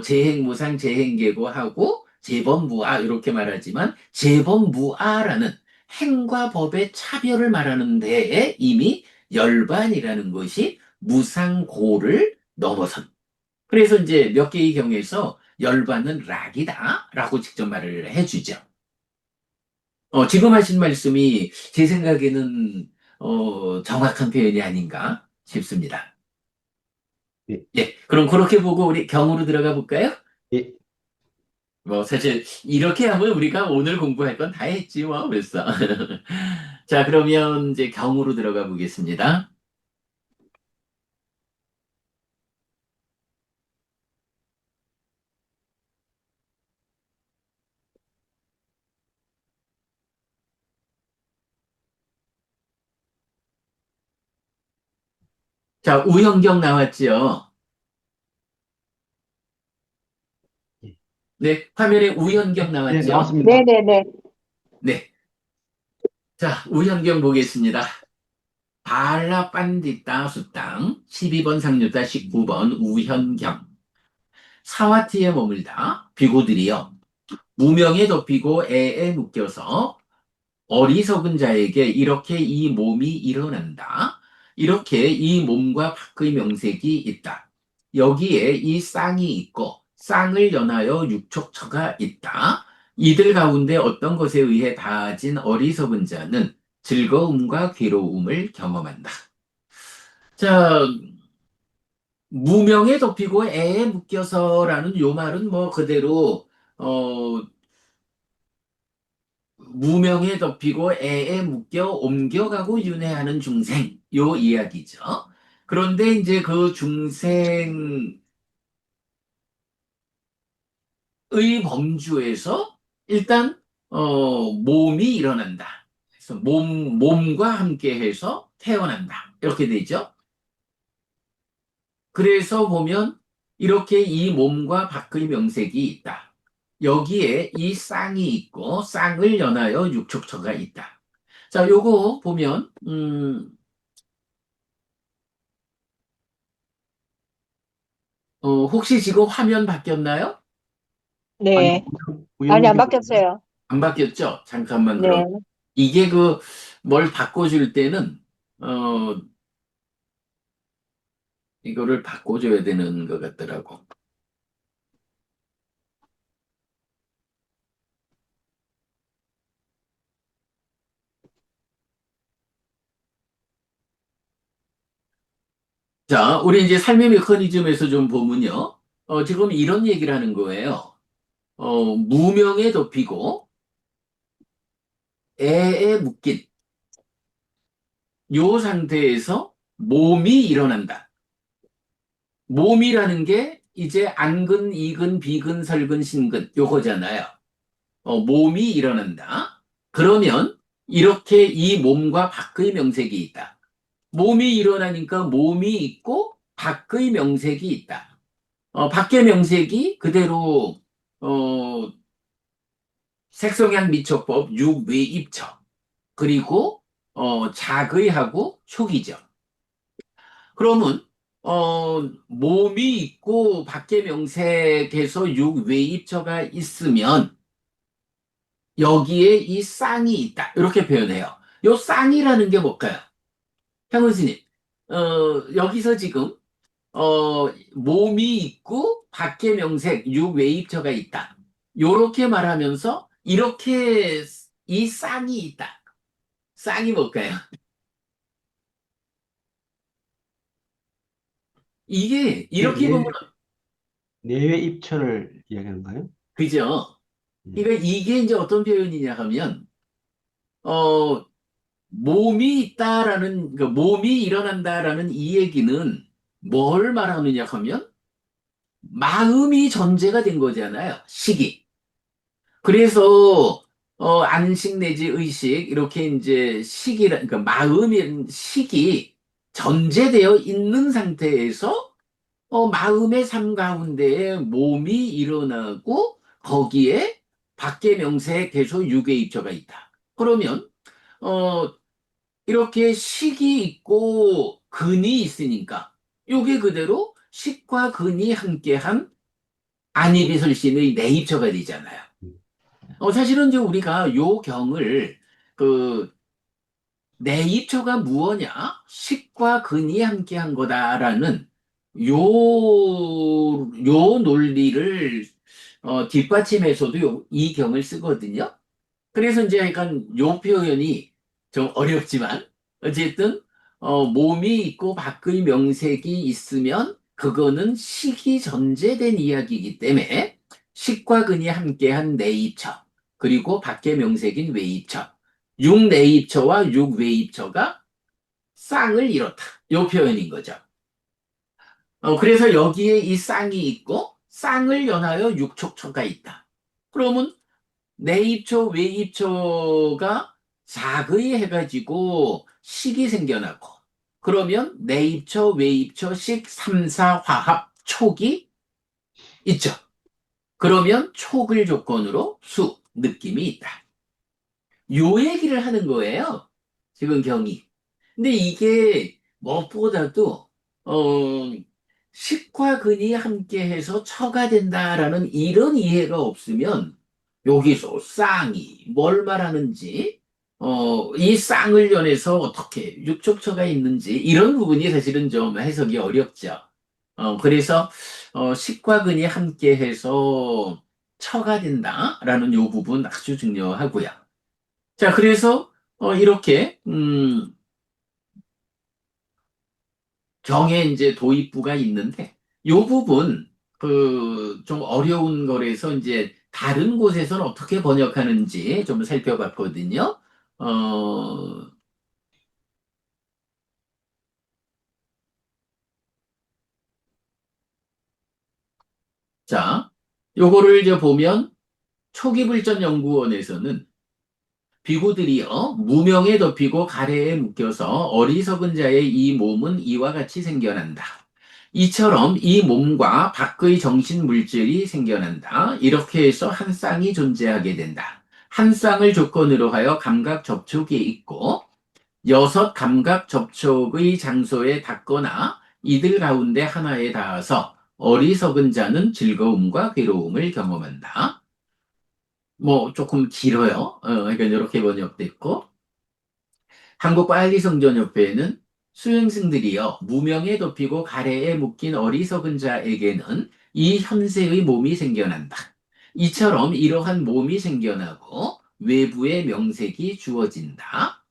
재행무상, 재행계고하고 재범무아 이렇게 말하지만 재범무아라는 행과 법의 차별을 말하는 데에 이미 열반이라는 것이 무상고를 넘어선. 그래서 이제 몇 개의 경우에서 열반은 락이다라고 직접 말을 해주죠. 지금 하신 말씀이 제 생각에는 정확한 표현이 아닌가 싶습니다. 예, 예, 그럼 그렇게 보고 우리 경으로 들어가 볼까요? 예, 뭐 사실 이렇게 하면 우리가 오늘 공부할 건 다 했지 뭐 벌써. 자, 그러면 이제 경으로 들어가 보겠습니다. 자, 우현경 나왔죠? 예. 네, 화면에 우현경 네, 나왔죠? 나왔습니다. 네네네. 네. 자, 우현경 보겠습니다. 발라 빤디따 수땅 12번 상류자 19번 우현경 사와티에 머물다 비고들이여 무명에 덮이고 애에 묶여서 어리석은 자에게 이렇게 이 몸이 일어난다. 이렇게 이 몸과 밖의 명색이 있다. 여기에 이 쌍이 있고 쌍을 연하여 육촉처가 있다. 이들 가운데 어떤 것에 의해 다진 어리석은 자는 즐거움과 괴로움을 경험한다. 자, 무명에 덮이고 애에 묶여서라는 요 말은 뭐 그대로 무명에 덮이고 애에 묶여 옮겨가고 윤회하는 중생, 요 이야기죠. 그런데 이제 그 중생의 범주에서 일단, 몸이 일어난다. 그래서 몸과 함께 해서 태어난다. 이렇게 되죠. 그래서 보면 이렇게 이 몸과 밖의 명색이 있다. 여기에 이 쌍이 있고 쌍을 연하여 육촉처가 있다. 자, 요거 보면 혹시 지금 화면 바뀌었나요? 아니, 네. 아니, 안 우연경, 바뀌었어요. 안 바뀌었죠? 잠깐만 그럼. 네. 이게 그 뭘 바꿔줄 때는 어 이거를 바꿔줘야 되는 것 같더라고. 자, 우리 이제 삶의 메커니즘에서 좀 보면요. 지금 이런 얘기를 하는 거예요. 무명에 덮이고 애에 묶인 요 상태에서 몸이 일어난다. 몸이라는 게 이제 안근, 이근, 비근, 설근, 신근 요거잖아요. 몸이 일어난다. 그러면 이렇게 이 몸과 밖의 명색이 있다. 몸이 일어나니까 몸이 있고 밖의 명색이 있다. 밖의 명색이 그대로 어, 색성향 미촉법 육외입처 그리고 자의하고 촉이죠. 그러면 몸이 있고 밖의 명색에서 육외입처가 있으면 여기에 이 쌍이 있다. 이렇게 표현해요. 요 쌍이라는 게 뭘까요? 향훈스님, 여기서 지금, 몸이 있고, 밖에 명색, 유외입처가 있다. 요렇게 말하면서, 이렇게 이 쌍이 있다. 쌍이 뭘까요? 이게, 이렇게 보면, 내외 입처를 이야기하는가요? 그죠? 음. 그러니까 이게 이제 어떤 표현이냐 하면, 어, 몸이 있다라는, 그 몸이 일어난다라는 이 얘기는 뭘 말하느냐 하면, 마음이 전제가 된 거잖아요. 식이. 그래서 안식 내지 의식 이렇게 이제 식이라 그러니까 마음이 식이 전제되어 있는 상태에서 마음의 삶 가운데에 몸이 일어나고 거기에 밖의 명세에 계속 육의 입처가 있다. 그러면 어, 이렇게 식이 있고 근이 있으니까 요게 그대로 식과 근이 함께한 안이비설신의 내입처가 되잖아요. 음, 사실은 이제 우리가 요 경을 그 내입처가 무엇냐? 식과 근이 함께한 거다라는 요 논리를 뒷받침해서도 이 경을 쓰거든요. 그래서 이제 약간 요 표현이 좀 어렵지만 어쨌든 몸이 있고 밖의 명색이 있으면 그거는 식이 전제된 이야기이기 때문에 식과 근이 함께한 내입처 그리고 밖의 명색인 외입처 육내입처와 육외입처가 쌍을 이뤘다. 요 표현인 거죠. 그래서 여기에 이 쌍이 있고 쌍을 연하여 육촉처가 있다. 그러면 내입처, 외입처가 자그이 해가지고 식이 생겨나고 그러면 내입처, 외입처, 식, 삼사, 화합, 촉이 있죠. 그러면 촉을 조건으로 수, 느낌이 있다. 요 얘기를 하는 거예요. 지금 경이. 근데 이게 무엇보다도 어, 식과 근이 함께해서 처가 된다라는 이런 이해가 없으면 여기서 쌍이 뭘 말하는지 이 쌍을 연해서 어떻게 육촉처가 있는지 이런 부분이 사실은 좀 해석이 어렵죠. 그래서 식과 근이 함께해서 처가 된다라는 요 부분 아주 중요하고요. 자, 그래서 이렇게 경에 이제 도입부가 있는데 요 부분 그 좀 어려운 거라서 이제 다른 곳에서는 어떻게 번역하는지 좀 살펴봤거든요. 어, 자, 요거를 이제 보면 초기불전연구원에서는 비구들이요 무명에 덮이고 가래에 묶여서 어리석은 자의 이 몸은 이와 같이 생겨난다. 이처럼 이 몸과 밖의 정신 물질이 생겨난다. 이렇게 해서 한 쌍이 존재하게 된다. 한 쌍을 조건으로 하여 감각 접촉이 있고 여섯 감각 접촉의 장소에 닿거나 이들 가운데 하나에 닿아서 어리석은 자는 즐거움과 괴로움을 경험한다. 뭐 조금 길어요. 그러니까 이렇게 번역됐고 한국 빨리성전협회에는 수행승들이여 무명에 덮이고 가래에 묶인 어리석은 자에게는 이 현세의 몸이 생겨난다. 이처럼 이러한 몸이 생겨나고 외부의 명색이 주어진다.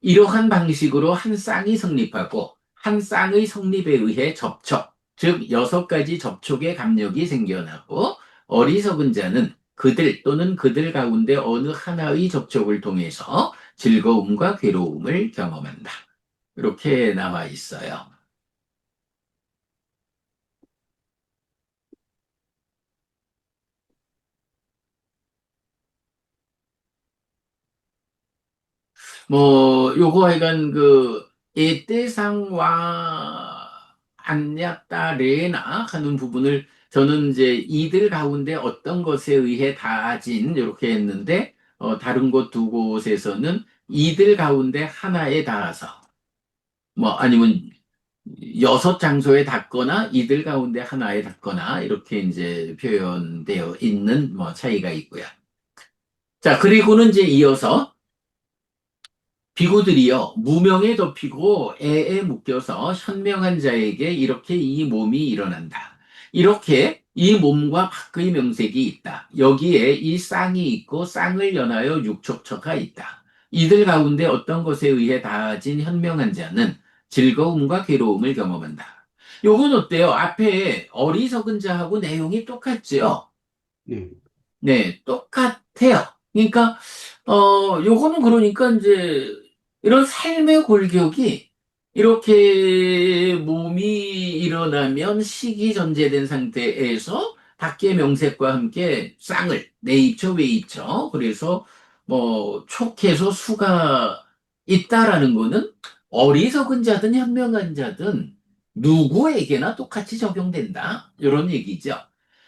이러한 방식으로 한 쌍이 성립하고 한 쌍의 성립에 의해 접촉, 즉 여섯 가지 접촉의 감력이 생겨나고 어리석은 자는 그들 또는 그들 가운데 어느 하나의 접촉을 통해서 즐거움과 괴로움을 경험한다. 이렇게 나와 있어요. 요거 하여간 에떼상와 안냐따레나 하는 부분을 저는 이제 이들 가운데 어떤 것에 의해 다진 이렇게 했는데, 다른 곳 두 곳에서는 이들 가운데 하나에 닿아서, 아니면 여섯 장소에 닿거나 이들 가운데 하나에 닿거나 이렇게 이제 표현되어 있는 차이가 있고요. 자, 그리고는 이제 이어서 비구들이여 무명에 덮이고 애에 묶여서 현명한 자에게 이렇게 이 몸이 일어난다. 이렇게 이 몸과 밖의 명색이 있다. 여기에 이 쌍이 있고 쌍을 연하여 육촉처가 있다. 이들 가운데 어떤 것에 의해 다진 현명한 자는 즐거움과 괴로움을 경험한다. 요건 어때요? 앞에 어리석은 자하고 내용이 똑같죠? 네. 네, 똑같아요. 그러니까, 요거는 그러니까 이제 이런 삶의 골격이 이렇게 몸이 일어나면 식이 전제된 상태에서 밖의 명색과 함께 쌍을, 내입처, 외입처, 그래서 촉해서 수가 있다라는 거는 어리석은 자든 현명한 자든 누구에게나 똑같이 적용된다. 이런 얘기죠.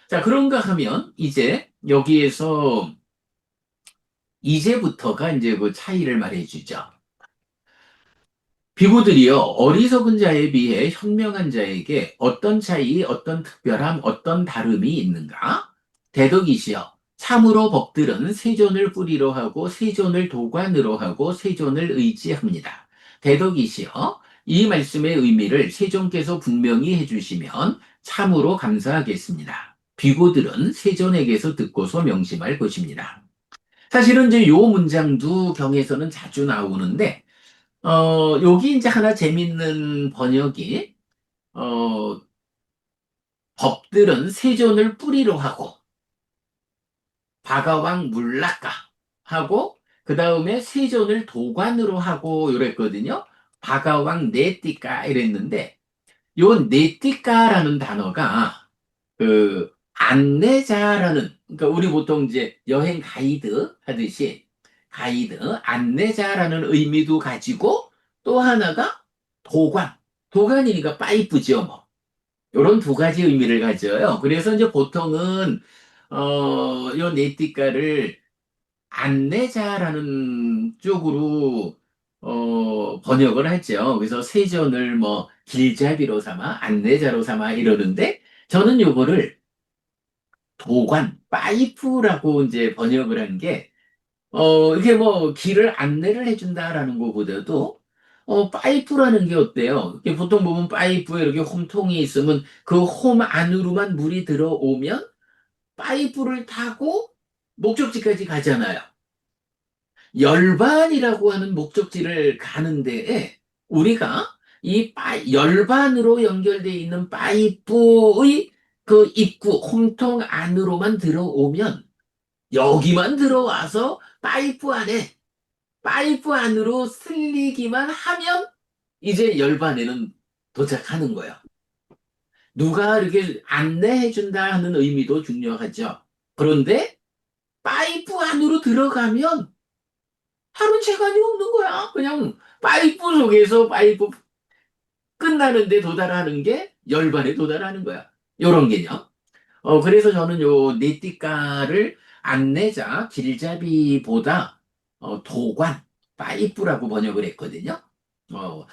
자, 그런가 하면 이제 여기에서 이제부터가 이제 그 차이를 말해주죠. 비구들이요, 어리석은 자에 비해 현명한 자에게 어떤 차이, 어떤 특별함, 어떤 다름이 있는가? 대덕이시여, 참으로 법들은 세존을 뿌리로 하고 세존을 도관으로 하고 세존을 의지합니다. 대덕이시여, 이 말씀의 의미를 세존께서 분명히 해주시면 참으로 감사하겠습니다. 비구들은 세존에게서 듣고서 명심할 것입니다. 사실은 이제 요 문장도 경에서는 자주 나오는데, 여기 이제 하나 재밌는 번역이, 어, 법들은 세존을 뿌리로 하고, 바가왕 물라까 하고, 그 다음에 세존을 도관으로 하고, 이랬거든요. 바가왕 네띠까 이랬는데, 요 네띠까라는 단어가, 안내자라는, 그러니까 우리 보통 이제 여행 가이드 하듯이, 가이드, 안내자라는 의미도 가지고, 또 하나가 도관. 도관이니까 파이프죠, 뭐. 요런 두 가지 의미를 가져요. 그래서 이제 보통은, 요 네티카를 안내자라는 쪽으로, 번역을 하죠. 그래서 세전을 뭐, 길잡이로 삼아, 안내자로 삼아 이러는데, 저는 요거를 도관, 파이프라고 이제 번역을 한 게, 이게 뭐 길을 안내를 해준다라는 것보다도, 파이프라는 게 어때요? 이게 보통 보면 파이프에 이렇게 홈통이 있으면 그 홈 안으로만 물이 들어오면 파이프를 타고 목적지까지 가잖아요. 열반이라고 하는 목적지를 가는 데에 우리가 열반으로 연결되어 있는 파이프의 그 입구, 홈통 안으로만 들어오면 여기만 들어와서 파이프 안으로 슬리기만 하면 이제 열반에는 도착하는 거예요. 누가 이렇게 안내해준다 하는 의미도 중요하죠. 그런데 파이프 안으로 들어가면 하루 재간이 없는 거야. 그냥 파이프 속에서 파이프 끝나는데 도달하는 게 열반에 도달하는 거야. 요런 개념. 그래서 저는 요 네티카를 안내자, 길잡이보다 도관, 파이프라고 번역을 했거든요. 어,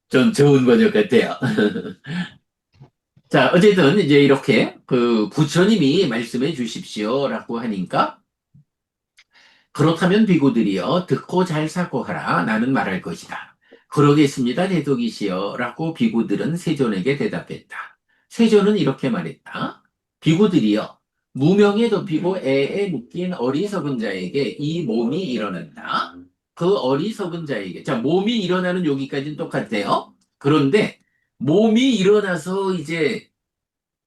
좀 좋은 번역 같아요. 자, 어쨌든 이제 이렇게 그 부처님이 말씀해 주십시오라고 하니까 그렇다면 비구들이여 듣고 잘 사고하라 나는 말할 것이다. 그러겠습니다 대독이시여 라고 비구들은 세존에게 대답했다. 세존은 이렇게 말했다. 비구들이여 무명에 덮이고 애에 묶인 어리석은 자에게 이 몸이 일어난다. 그 어리석은 자에게 자 몸이 일어나는 여기까지는 똑같아요. 그런데 몸이 일어나서 이제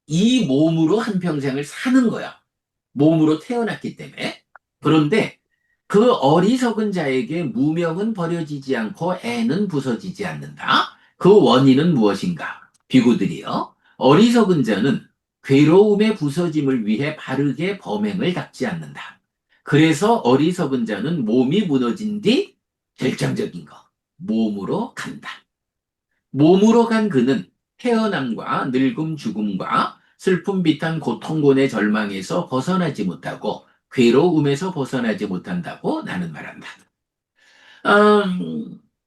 이 몸으로 한평생을 사는 거야. 몸으로 태어났기 때문에. 그런데 그 어리석은 자에게 무명은 버려지지 않고 애는 부서지지 않는다. 그 원인은 무엇인가? 비구들이요. 어리석은 자는 괴로움의 부서짐을 위해 바르게 범행을 닦지 않는다. 그래서 어리석은 자는 몸이 무너진 뒤 결정적인 거, 몸으로 간다. 몸으로 간 그는 태어남과 늙음 죽음과 슬픔 비탄 고통곤의 절망에서 벗어나지 못하고 괴로움에서 벗어나지 못한다고 나는 말한다.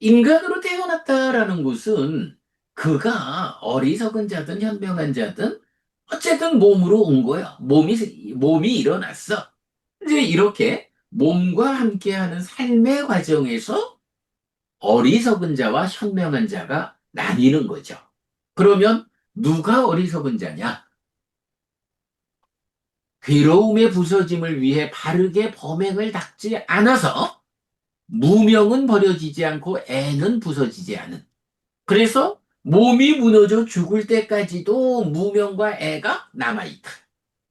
인간으로 태어났다라는 것은 그가 어리석은 자든 현명한 자든 어쨌든 몸으로 온 거야. 몸이 일어났어. 이제 이렇게 몸과 함께하는 삶의 과정에서 어리석은 자와 현명한 자가 나뉘는 거죠. 그러면 누가 어리석은 자냐? 괴로움의 부서짐을 위해 바르게 범행을 닦지 않아서 무명은 버려지지 않고 애는 부서지지 않은. 그래서 몸이 무너져 죽을 때까지도 무명과 애가 남아있다.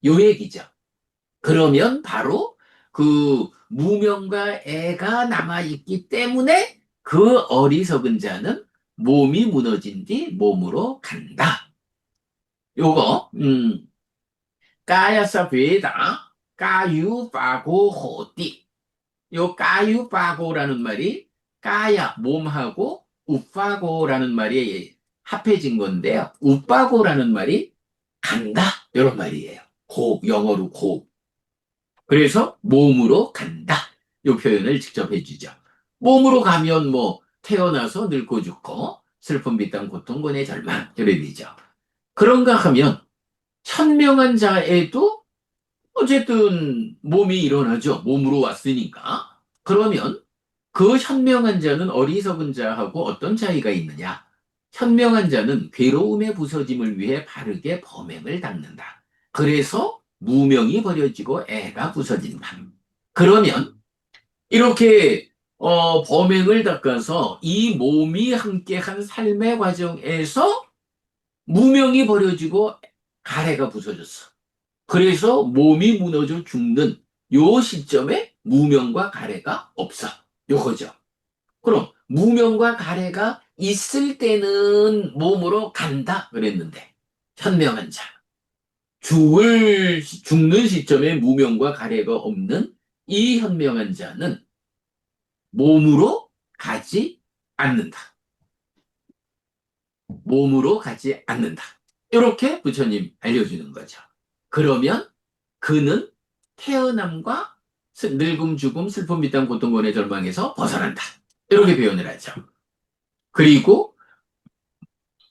요 얘기죠. 그러면 바로 그 무명과 애가 남아있기 때문에 그 어리석은 자는 몸이 무너진 뒤 몸으로 간다. 요거, 까야사 베다, 까유바고 호띠. 요 까유바고라는 말이 까야, 몸하고 우파고라는 말이 합해진 건데요. 웃바고라는 말이 간다 이런 말이에요. 고 영어로 고. 그래서 몸으로 간다 이 표현을 직접 해주죠. 몸으로 가면 뭐 태어나서 늙고 죽고 슬픔 비탄 고통 고뇌 절망 이래 되죠. 그런가 하면 현명한 자에도 어쨌든 몸이 일어나죠. 몸으로 왔으니까. 그러면 그 현명한 자는 어리석은 자하고 어떤 차이가 있느냐? 현명한 자는 괴로움의 부서짐을 위해 바르게 범행을 닦는다. 그래서 무명이 버려지고 애가 부서진다. 그러면 이렇게 범행을 닦아서 이 몸이 함께한 삶의 과정에서 무명이 버려지고 가래가 부서졌어. 그래서 몸이 무너져 죽는 요 시점에 무명과 가래가 없어. 요거죠. 그럼 무명과 가래가 있을 때는 몸으로 간다 그랬는데 현명한 자. 죽는 시점에 무명과 가래가 없는 이 현명한 자는 몸으로 가지 않는다. 몸으로 가지 않는다. 이렇게 부처님 알려주는 거죠. 그러면 그는 태어남과 늙음, 죽음, 슬픔, 비탄, 고통, 고뇌, 절망에서 벗어난다. 이렇게 표현을 하죠. 그리고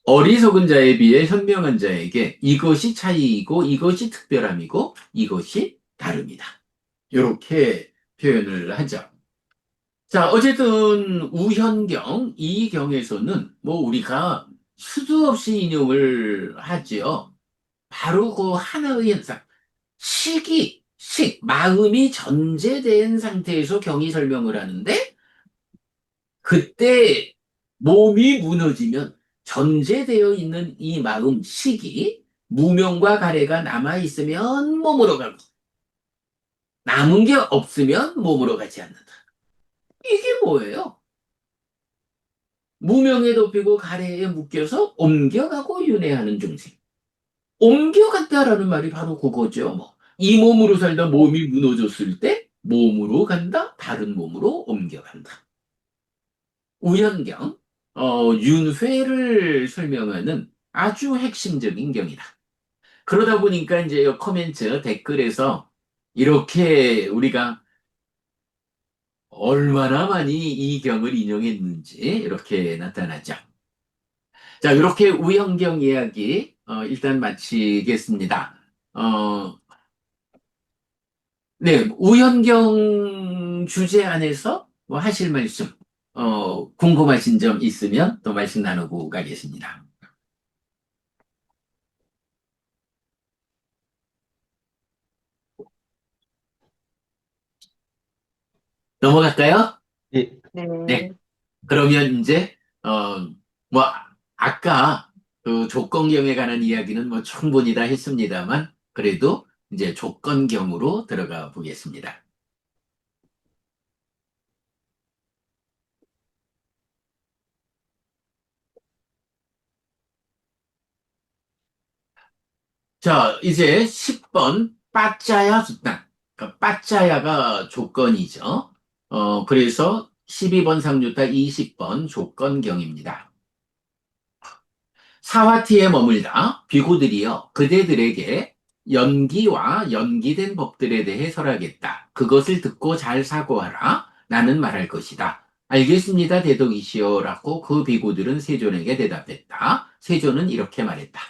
어리석은 자에 비해 현명한 자에게 이것이 차이이고 이것이 특별함이고 이것이 다릅니다. 이렇게 표현을 하죠. 자, 어쨌든 우현경, 이 경에서는 뭐 우리가 수도 없이 인용을 하지요. 바로 그 하나의 현상, 마음이 전제된 상태에서 경이 설명을 하는데 그때 몸이 무너지면 전제되어 있는 이 마음, 무명과 가래가 남아있으면 몸으로 가고 남은 게 없으면 몸으로 가지 않는다. 이게 뭐예요? 무명에 덮이고 가래에 묶여서 옮겨가고 윤회하는 중생. 옮겨갔다라는 말이 바로 그거죠. 뭐. 이 몸으로 살다 몸이 무너졌을 때 몸으로 간다, 다른 몸으로 옮겨간다. 우현경, 윤회를 설명하는 아주 핵심적인 경이다. 그러다 보니까 이제 코멘트 댓글에서 이렇게 우리가 얼마나 많이 이 경을 인용했는지 이렇게 나타나죠. 자, 이렇게 우현경 이야기 일단 마치겠습니다. 어, 네, 우현경 주제 안에서 뭐 하실 말씀, 궁금하신 점 있으면 또 말씀 나누고 가겠습니다. 넘어갈까요? 예, 네. 네. 그러면 이제, 뭐, 아까 그 조건경에 관한 이야기는 뭐 충분히 다 했습니다만, 그래도 이제 조건경으로 들어가 보겠습니다. 자, 이제 10번 빠짜야 수단. 그러니까 빠짜야가 조건이죠. 그래서 12번 상주타 20번 조건경입니다. 사와티에 머물다 비구들이여 그대들에게 연기와 연기된 법들에 대해 설하겠다. 그것을 듣고 잘 사고하라. 나는 말할 것이다. 알겠습니다, 대덕이시여라고 그 비구들은 세존에게 대답했다. 세존은 이렇게 말했다.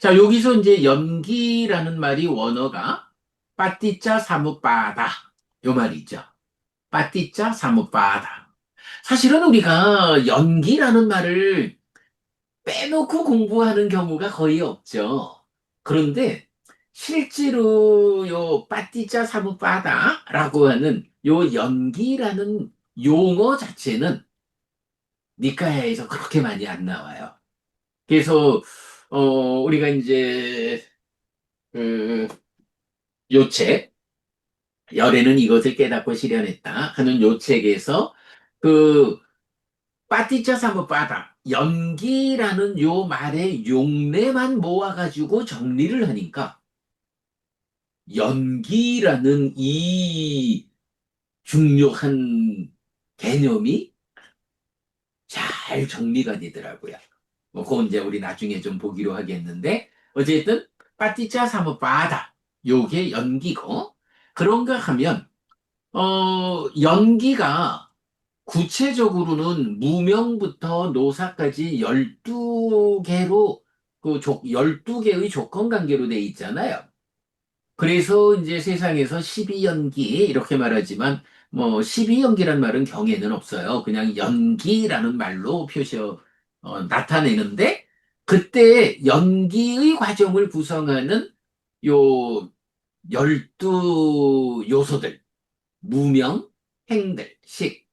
자, 여기서 이제 연기라는 말이 원어가 빠띠짜 사무빠다 요 말이죠. 빠띠짜 사무빠다. 사실은 우리가 연기라는 말을 빼놓고 공부하는 경우가 거의 없죠. 그런데 실제로 요 빠띠짜 사무빠다라고 하는 요 연기라는 용어 자체는 니까야에서 그렇게 많이 안 나와요. 그래서 우리가 이제 그 요 책, 열애는 이것을 깨닫고 실현했다 하는 요 책에서 그 빠띠짜 사무빠다 연기라는 요 말의 용례만 모아가지고 정리를 하니까 연기라는 이 중요한 개념이 잘 정리가 되더라고요. 그건 이제 우리 나중에 좀 보기로 하겠는데, 어쨌든, 빠띠짜 사무빠다. 요게 연기고, 그런가 하면, 연기가 구체적으로는 무명부터 노사까지 12개로, 12개의 조건 관계로 돼 있잖아요. 그래서 이제 세상에서 12연기 이렇게 말하지만 뭐 12연기란 말은 경에는 없어요. 그냥 연기라는 말로 나타내는데 그때 연기의 과정을 구성하는 요 12요소들 무명, 행들, 식,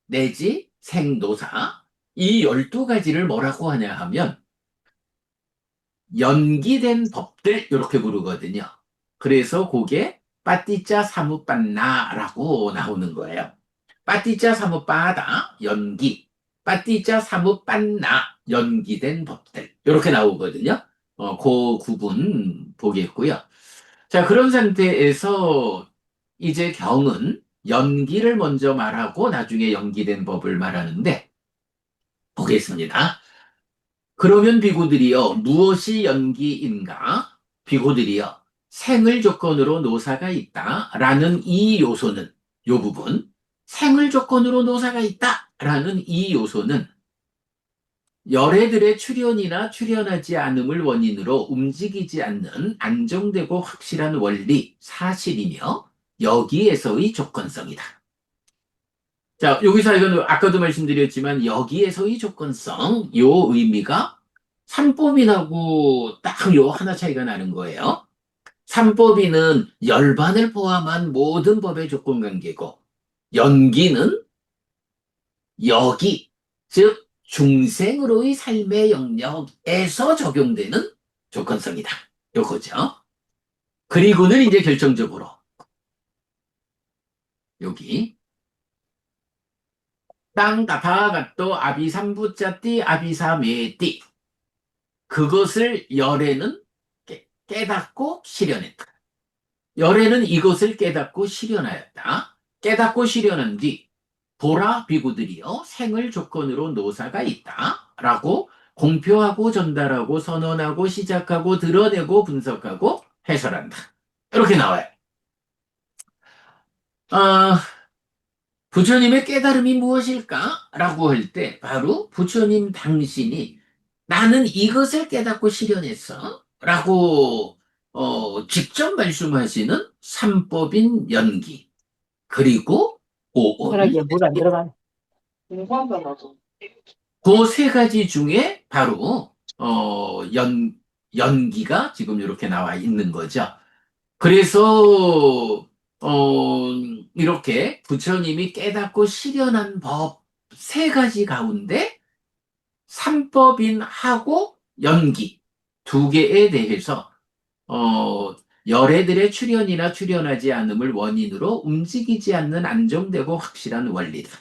내지 생노사 이 12가지를 뭐라고 하냐 하면 연기된 법들 이렇게 부르거든요. 그래서 그게 빠띠짜 사무빤나라고 나오는 거예요. 빠띠짜 사무빠다 연기, 빠띠짜 사무빤나 연기된 법들 이렇게 나오거든요. 그 구분 보겠고요. 자, 그런 상태에서 이제 경은 연기를 먼저 말하고 나중에 연기된 법을 말하는데 보겠습니다. 그러면 비구들이여 무엇이 연기인가? 비구들이여 생을 조건으로 노사가 있다라는 이 요소는 요 부분 생을 조건으로 노사가 있다라는 이 요소는 열애들의 출현이나 출현하지 않음을 원인으로 움직이지 않는 안정되고 확실한 원리, 사실이며 여기에서의 조건성이다. 자, 여기서 이건 아까도 말씀드렸지만 여기에서의 조건성, 요 의미가 삼법인하고 딱 요 하나 차이가 나는 거예요. 삼법인은 열반을 포함한 모든 법의 조건 관계고 연기는 여기, 즉 중생으로의 삶의 영역에서 적용되는 조건성이다. 요거죠. 그리고는 이제 결정적으로 여기 땅 다파가또 아비삼부짜띠 아비사메띠 그것을 열애는 깨닫고 실현했다. 열애는 이것을 깨닫고 실현하였다. 깨닫고 실현한 뒤 보라 비구들이여 생을 조건으로 노사가 있다. 라고 공표하고 전달하고 선언하고 시작하고 드러내고 분석하고 해설한다. 이렇게 나와요. 아, 부처님의 깨달음이 무엇일까? 라고 할 때 바로 부처님 당신이 나는 이것을 깨닫고 실현했어. 라고 직접 말씀하시는 삼법인 연기 그리고 오온 혈액에 물 안 들어가네. 공부한다, 나도. 그 세 가지 중에 바로 연기가 지금 이렇게 나와 있는 거죠. 그래서 이렇게 부처님이 깨닫고 실현한 법 세 가지 가운데 삼법인하고 연기 두 개에 대해서 열애들의 출현이나 출현하지 않음을 원인으로 움직이지 않는 안정되고 확실한 원리다.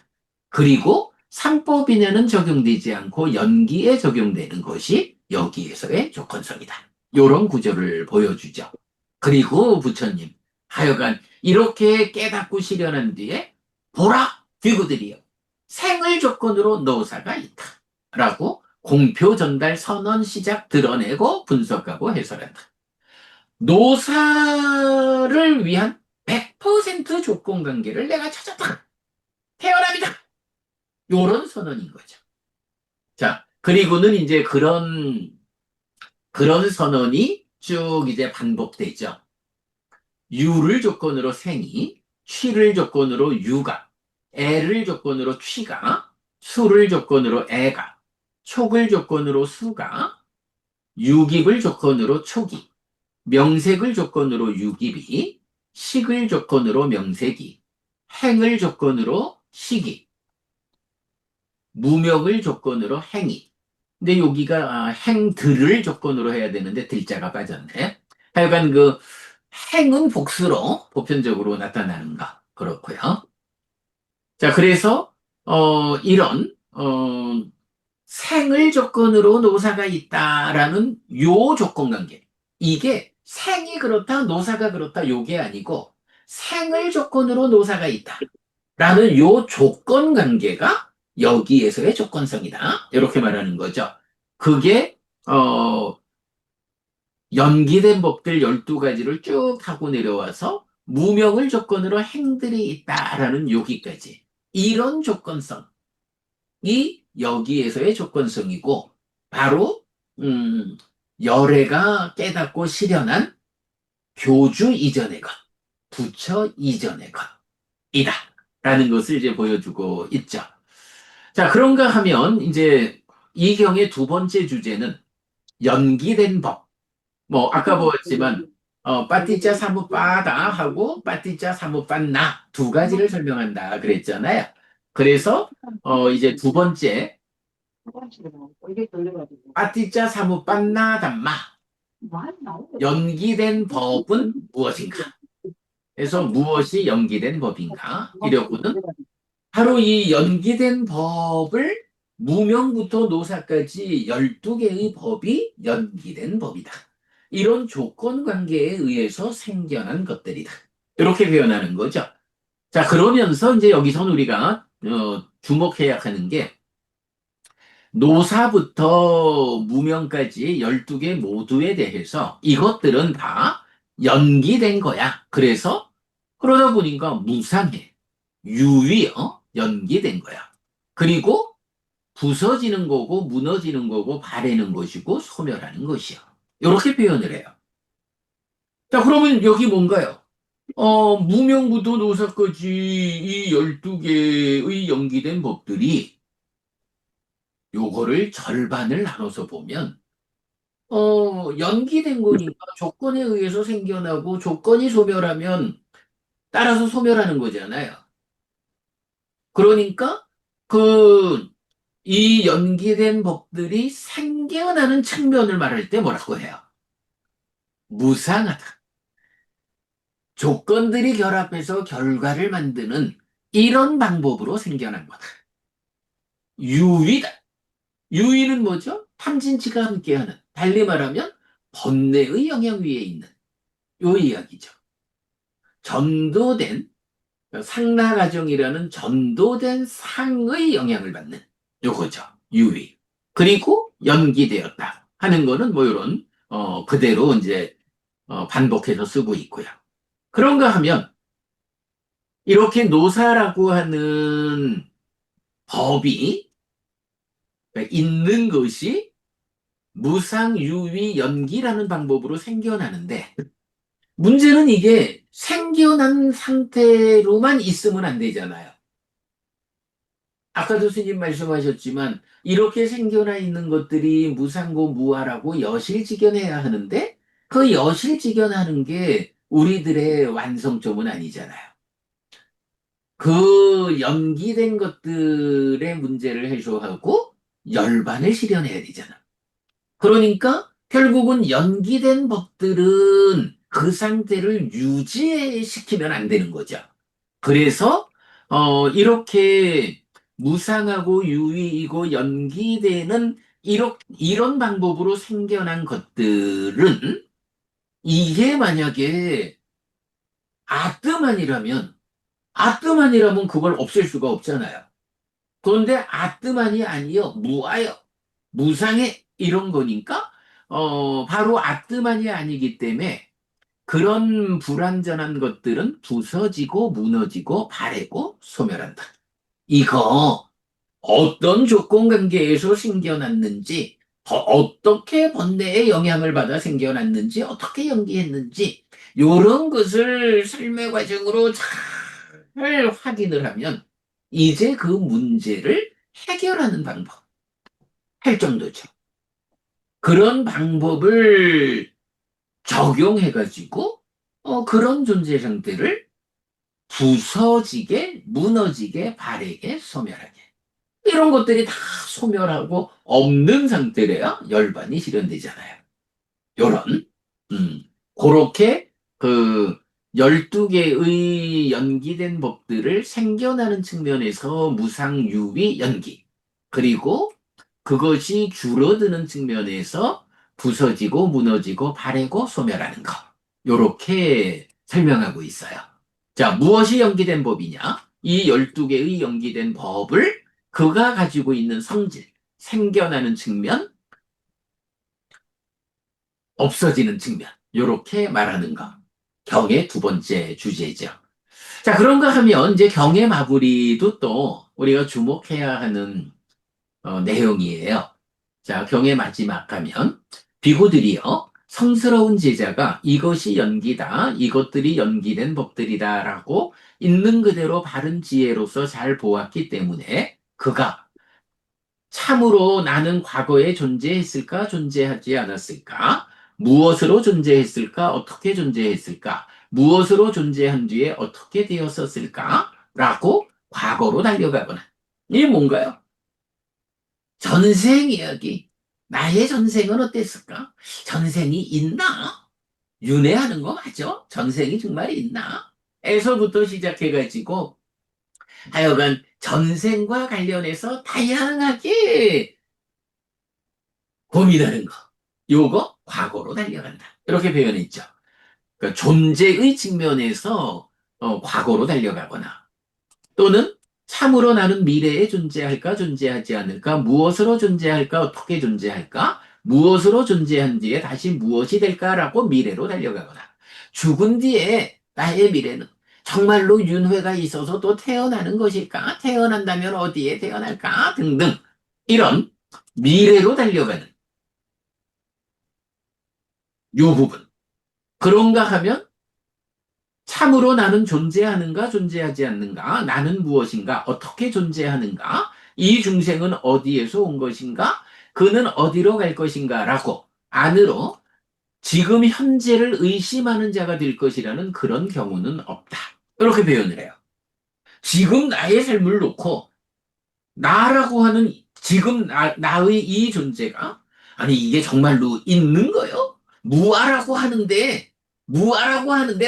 그리고 삼법인에는 적용되지 않고 연기에 적용되는 것이 여기에서의 조건성이다. 이런 구조를 보여주죠. 그리고 부처님 하여간 이렇게 깨닫고 실현한 뒤에 보라 비구들이여 생을 조건으로 노사가 있다. 라고 공표 전달 선언 시작 드러내고 분석하고 해설한다. 노사를 위한 100% 조건 관계를 내가 찾았다. 태어납니다. 요런 선언인 거죠. 자, 그리고는 이제 그런 선언이 쭉 이제 반복되죠. 유를 조건으로 생이, 취를 조건으로 유가, 애를 조건으로 취가, 수를 조건으로 애가, 촉을 조건으로 수가, 유깁을 조건으로 촉이, 명색을 조건으로 유깁이, 식을 조건으로 명색이, 행을 조건으로 식이, 무명을 조건으로 행이. 근데 여기가 행들을 조건으로 해야 되는데 들자가 빠졌네. 하여간 그 행은 복수로 보편적으로 나타나는가 그렇고요. 자, 그래서 이런 생을 조건으로 노사가 있다라는 요 조건 관계. 이게 생이 그렇다, 노사가 그렇다 요게 아니고 생을 조건으로 노사가 있다라는 요 조건 관계가 여기에서의 조건성이다. 이렇게 말하는 거죠. 그게 연기된 법들 12가지를 쭉 타고 내려와서 무명을 조건으로 행들이 있다라는 여기까지. 이런 조건성이 여기에서의 조건성이고, 바로 열애가 깨닫고 실현한 교주 이전의 것, 부처 이전의 것이다 라는 것을 이제 보여주고 있죠. 자, 그런가 하면 이제 이 경의 두 번째 주제는 연기된 법. 뭐 아까 보았지만 빠띠짜 사무빠다 하고 빠띠짜 사무빠나 두 가지를 설명한다 그랬잖아요. 그래서 이제 두 번째 이게 걸려가지고. 빠띠짜 사무빠나 담마, 많이 나오네. 연기된 법은 무엇인가? 그래서 무엇이 연기된 법인가? 이려고는 바로 이 연기된 법을 무명부터 노사까지 12개의 법이 연기된 법이다. 이런 조건 관계에 의해서 생겨난 것들이다. 이렇게 표현하는 거죠. 자, 그러면서 이제 여기선 우리가 주목해야 하는 게 노사부터 무명까지 12개 모두에 대해서 이것들은 다 연기된 거야. 그래서 그러다 보니까 무상해. 유위어 연기된 거야. 그리고 부서지는 거고 무너지는 거고 바래는 것이고 소멸하는 것이야. 이렇게 표현을 해요. 자, 그러면 여기 뭔가요? 무명부터 노사까지 이 12개의 연기된 법들이 요거를 절반을 나눠서 보면 연기된 거니까 조건에 의해서 생겨나고 조건이 소멸하면 따라서 소멸하는 거잖아요. 그러니까 그 이 연기된 법들이 생겨나는 측면을 말할 때 뭐라고 해요? 무상하다. 조건들이 결합해서 결과를 만드는 이런 방법으로 생겨난 거다. 유위다. 유위는 뭐죠? 탐진치가 함께하는, 달리 말하면 번뇌의 영향 위에 있는 요 이야기죠. 전도된 상나가정이라는 전도된 상의 영향을 받는 요거죠. 유위. 그리고 연기되었다 하는 거는 뭐 이런 그대로 이제 반복해서 쓰고 있고요. 그런가 하면 이렇게 노사라고 하는 법이 있는 것이 무상유위 연기라는 방법으로 생겨나는데, 문제는 이게 생겨난 상태로만 있으면 안 되잖아요. 아까도 스님 말씀하셨지만 이렇게 생겨나 있는 것들이 무상고 무아라고 여실직연해야 하는데, 그 여실직연하는 게 우리들의 완성점은 아니잖아요. 그 연기된 것들의 문제를 해소하고 열반을 실현해야 되잖아. 그러니까 결국은 연기된 법들은 그 상태를 유지시키면 안 되는 거죠. 그래서 이렇게 무상하고 유의이고 연기되는 이런 방법으로 생겨난 것들은, 이게 만약에 아뜨만이라면 그걸 없앨 수가 없잖아요. 그런데 아뜨만이 아니요, 무아요, 무상해, 이런 거니까 바로 아뜨만이 아니기 때문에 그런 불완전한 것들은 부서지고 무너지고 바래고 소멸한다. 이거 어떤 조건 관계에서 생겨났는지, 어떻게 번뇌의 영향을 받아 생겨났는지, 어떻게 연기했는지, 이런 것을 삶의 과정으로 잘 확인을 하면 이제 그 문제를 해결하는 방법, 할 정도죠. 그런 방법을 적용해가지고 그런 존재 상태를 부서지게, 무너지게, 바래게, 소멸하게, 이런 것들이 다 소멸하고 없는 상태래야 열반이 실현되잖아요. 요런 그렇게 그 12개의 연기된 법들을 생겨나는 측면에서 무상유비 연기, 그리고 그것이 줄어드는 측면에서 부서지고 무너지고 바래고 소멸하는 것, 요렇게 설명하고 있어요. 자, 무엇이 연기된 법이냐? 이 12개의 연기된 법을 그가 가지고 있는 성질, 생겨나는 측면, 없어지는 측면. 요렇게 말하는 거. 경의 두 번째 주제죠. 자, 그런가 하면 이제 경의 마무리도 또 우리가 주목해야 하는 내용이에요. 자, 경의 마지막 가면 비고들이요. 성스러운 제자가 이것이 연기다. 이것들이 연기된 법들이다라고 있는 그대로 바른 지혜로서 잘 보았기 때문에 그가 참으로 나는 과거에 존재했을까, 존재하지 않았을까? 무엇으로 존재했을까, 어떻게 존재했을까? 무엇으로 존재한 뒤에 어떻게 되었었을까? 라고 과거로 달려가거나. 이게 뭔가요? 전생 이야기. 나의 전생은 어땠을까? 전생이 있나? 윤회하는 거 맞아? 전생이 정말 있나? 에서부터 시작해가지고 하여간 전생과 관련해서 다양하게 고민하는 거. 요거 과거로 달려간다. 이렇게 표현했죠. 그러니까 존재의 측면에서 과거로 달려가거나 또는 참으로 나는 미래에 존재할까 존재하지 않을까 무엇으로 존재할까 어떻게 존재할까 무엇으로 존재한 뒤에 다시 무엇이 될까라고 미래로 달려가거나 죽은 뒤에 나의 미래는 정말로 윤회가 있어서 또 태어나는 것일까 태어난다면 어디에 태어날까 등등 이런 미래로 달려가는 요 부분 그런가 하면 참으로 나는 존재하는가, 존재하지 않는가? 나는 무엇인가? 어떻게 존재하는가? 이 중생은 어디에서 온 것인가? 그는 어디로 갈 것인가? 라고 안으로 지금 현재를 의심하는 자가 될 것이라는 그런 경우는 없다. 이렇게 표현을 해요. 지금 나의 삶을 놓고 나라고 하는 지금 나의 이 존재가 아니 이게 정말로 있는 거요? 무아라고 하는데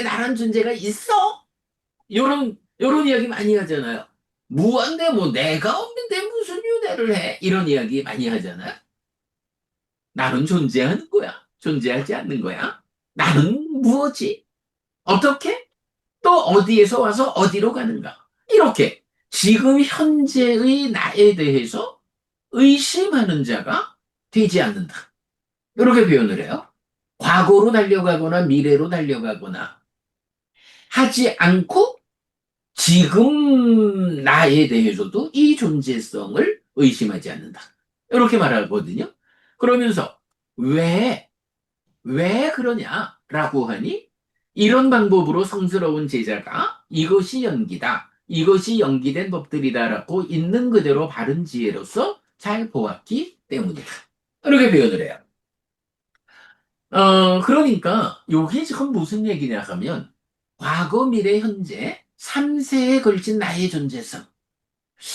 나란 존재가 있어? 요런 이야기 많이 하잖아요. 무한데 뭐 내가 없는데 무슨 윤회를 해? 이런 이야기 많이 하잖아요. 나는 존재하는 거야. 존재하지 않는 거야. 나는 무엇이? 어떻게? 또 어디에서 와서 어디로 가는가? 이렇게 지금 현재의 나에 대해서 의심하는 자가 되지 않는다. 이렇게 표현을 해요. 과거로 달려가거나 미래로 달려가거나 하지 않고 지금 나에 대해서도 이 존재성을 의심하지 않는다. 이렇게 말하거든요. 그러면서 왜 그러냐라고 하니 이런 방법으로 성스러운 제자가 이것이 연기다. 이것이 연기된 법들이다라고 있는 그대로 바른 지혜로서 잘 보았기 때문이다. 이렇게 표현을 해요. 그러니까 이게 지금 무슨 얘기냐 하면 과거, 미래, 현재 3세에 걸친 나의 존재성.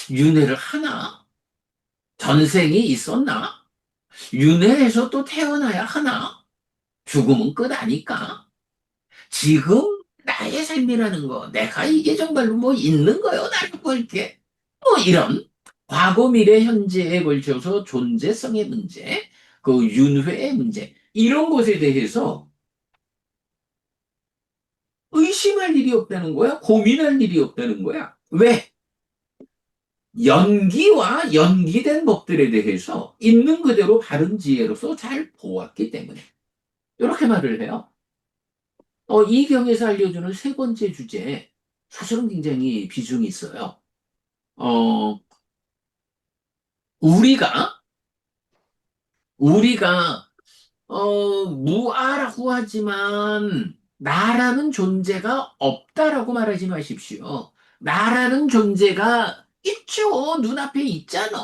윤회를 하나? 전생이 있었나? 윤회에서 또 태어나야 하나? 죽음은 끝 아니까? 지금 나의 삶이라는 거, 내가 이게 정말로 뭐 있는 거요? 나라고 할게. 뭐 이런 과거, 미래, 현재에 걸쳐서 존재성의 문제, 그 윤회의 문제, 이런 것에 대해서 의심할 일이 없다는 거야? 고민할 일이 없다는 거야? 왜? 연기와 연기된 법들에 대해서 있는 그대로 바른 지혜로서 잘 보았기 때문에. 이렇게 말을 해요. 이 경에서 알려주는 세 번째 주제, 사실은 굉장히 비중이 있어요. 어, 우리가, 우리가, 무아라고 하지만, 나라는 존재가 없다라고 말하지 마십시오. 나라는 존재가 있죠. 눈앞에 있잖아.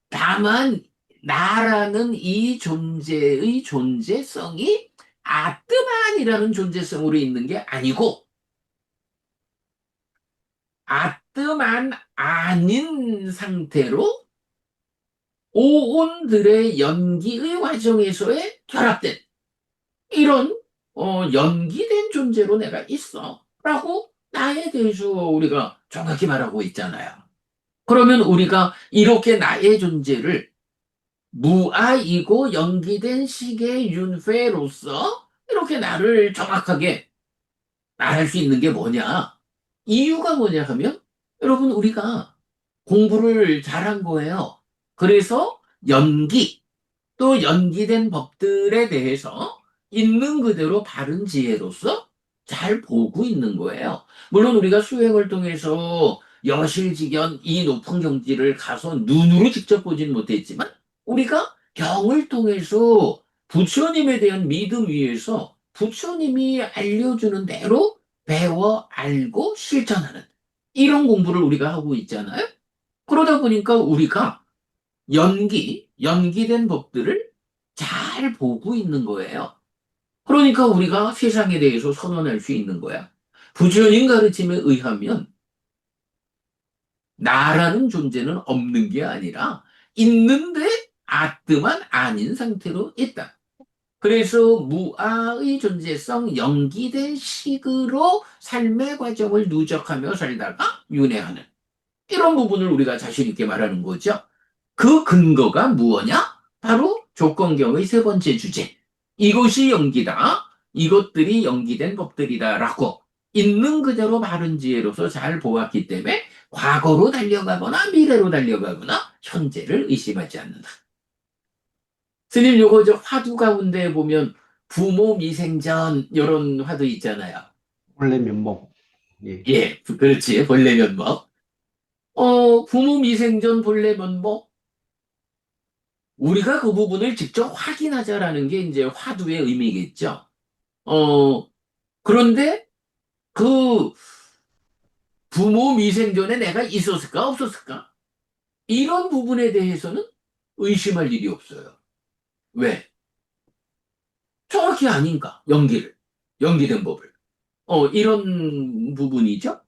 다만 나라는 이 존재의 존재성이 아뜨만이라는 존재성으로 있는 게 아니고 아뜨만 아닌 상태로 오온들의 연기의 과정에서의 결합된 이런 연기된 존재로 내가 있어 라고 나에 대해서 우리가 정확히 말하고 있잖아요. 그러면 우리가 이렇게 나의 존재를 무아이고 연기된 식의 윤회로서 이렇게 나를 정확하게 말할 수 있는 게 뭐냐? 이유가 뭐냐 하면 여러분 우리가 공부를 잘한 거예요. 그래서 연기, 또 연기된 법들에 대해서 있는 그대로 바른 지혜로서 잘 보고 있는 거예요. 물론 우리가 수행을 통해서 여실직연 이 높은 경지를 가서 눈으로 직접 보진 못했지만 우리가 경을 통해서 부처님에 대한 믿음 위에서 부처님이 알려주는 대로 배워 알고 실천하는 이런 공부를 우리가 하고 있잖아요. 그러다 보니까 우리가 연기된 법들을 잘 보고 있는 거예요. 그러니까 우리가 세상에 대해서 선언할 수 있는 거야. 부처님 가르침에 의하면 나라는 존재는 없는 게 아니라 있는데 아뜨만 아닌 상태로 있다. 그래서 무아의 존재성 연기된 식으로 삶의 과정을 누적하며 살다가 윤회하는 이런 부분을 우리가 자신 있게 말하는 거죠. 그 근거가 무엇냐? 바로 조건경의 세 번째 주제. 이것이 연기다. 이것들이 연기된 법들이다라고 있는 그대로 바른 지혜로서 잘 보았기 때문에 과거로 달려가거나 미래로 달려가거나 현재를 의심하지 않는다. 스님 요거 저 화두 가운데 보면 부모 미생전 이런 화두 있잖아요. 원래 면목. 예. 예, 그렇지. 본래 면목. 부모 미생전 본래 면목. 우리가 그 부분을 직접 확인하자라는 게 이제 화두의 의미겠죠. 어, 그런데 그 부모 미생전에 내가 있었을까, 없었을까? 이런 부분에 대해서는 의심할 일이 없어요. 왜? 정확히 아닌가? 연기된 법을. 이런 부분이죠.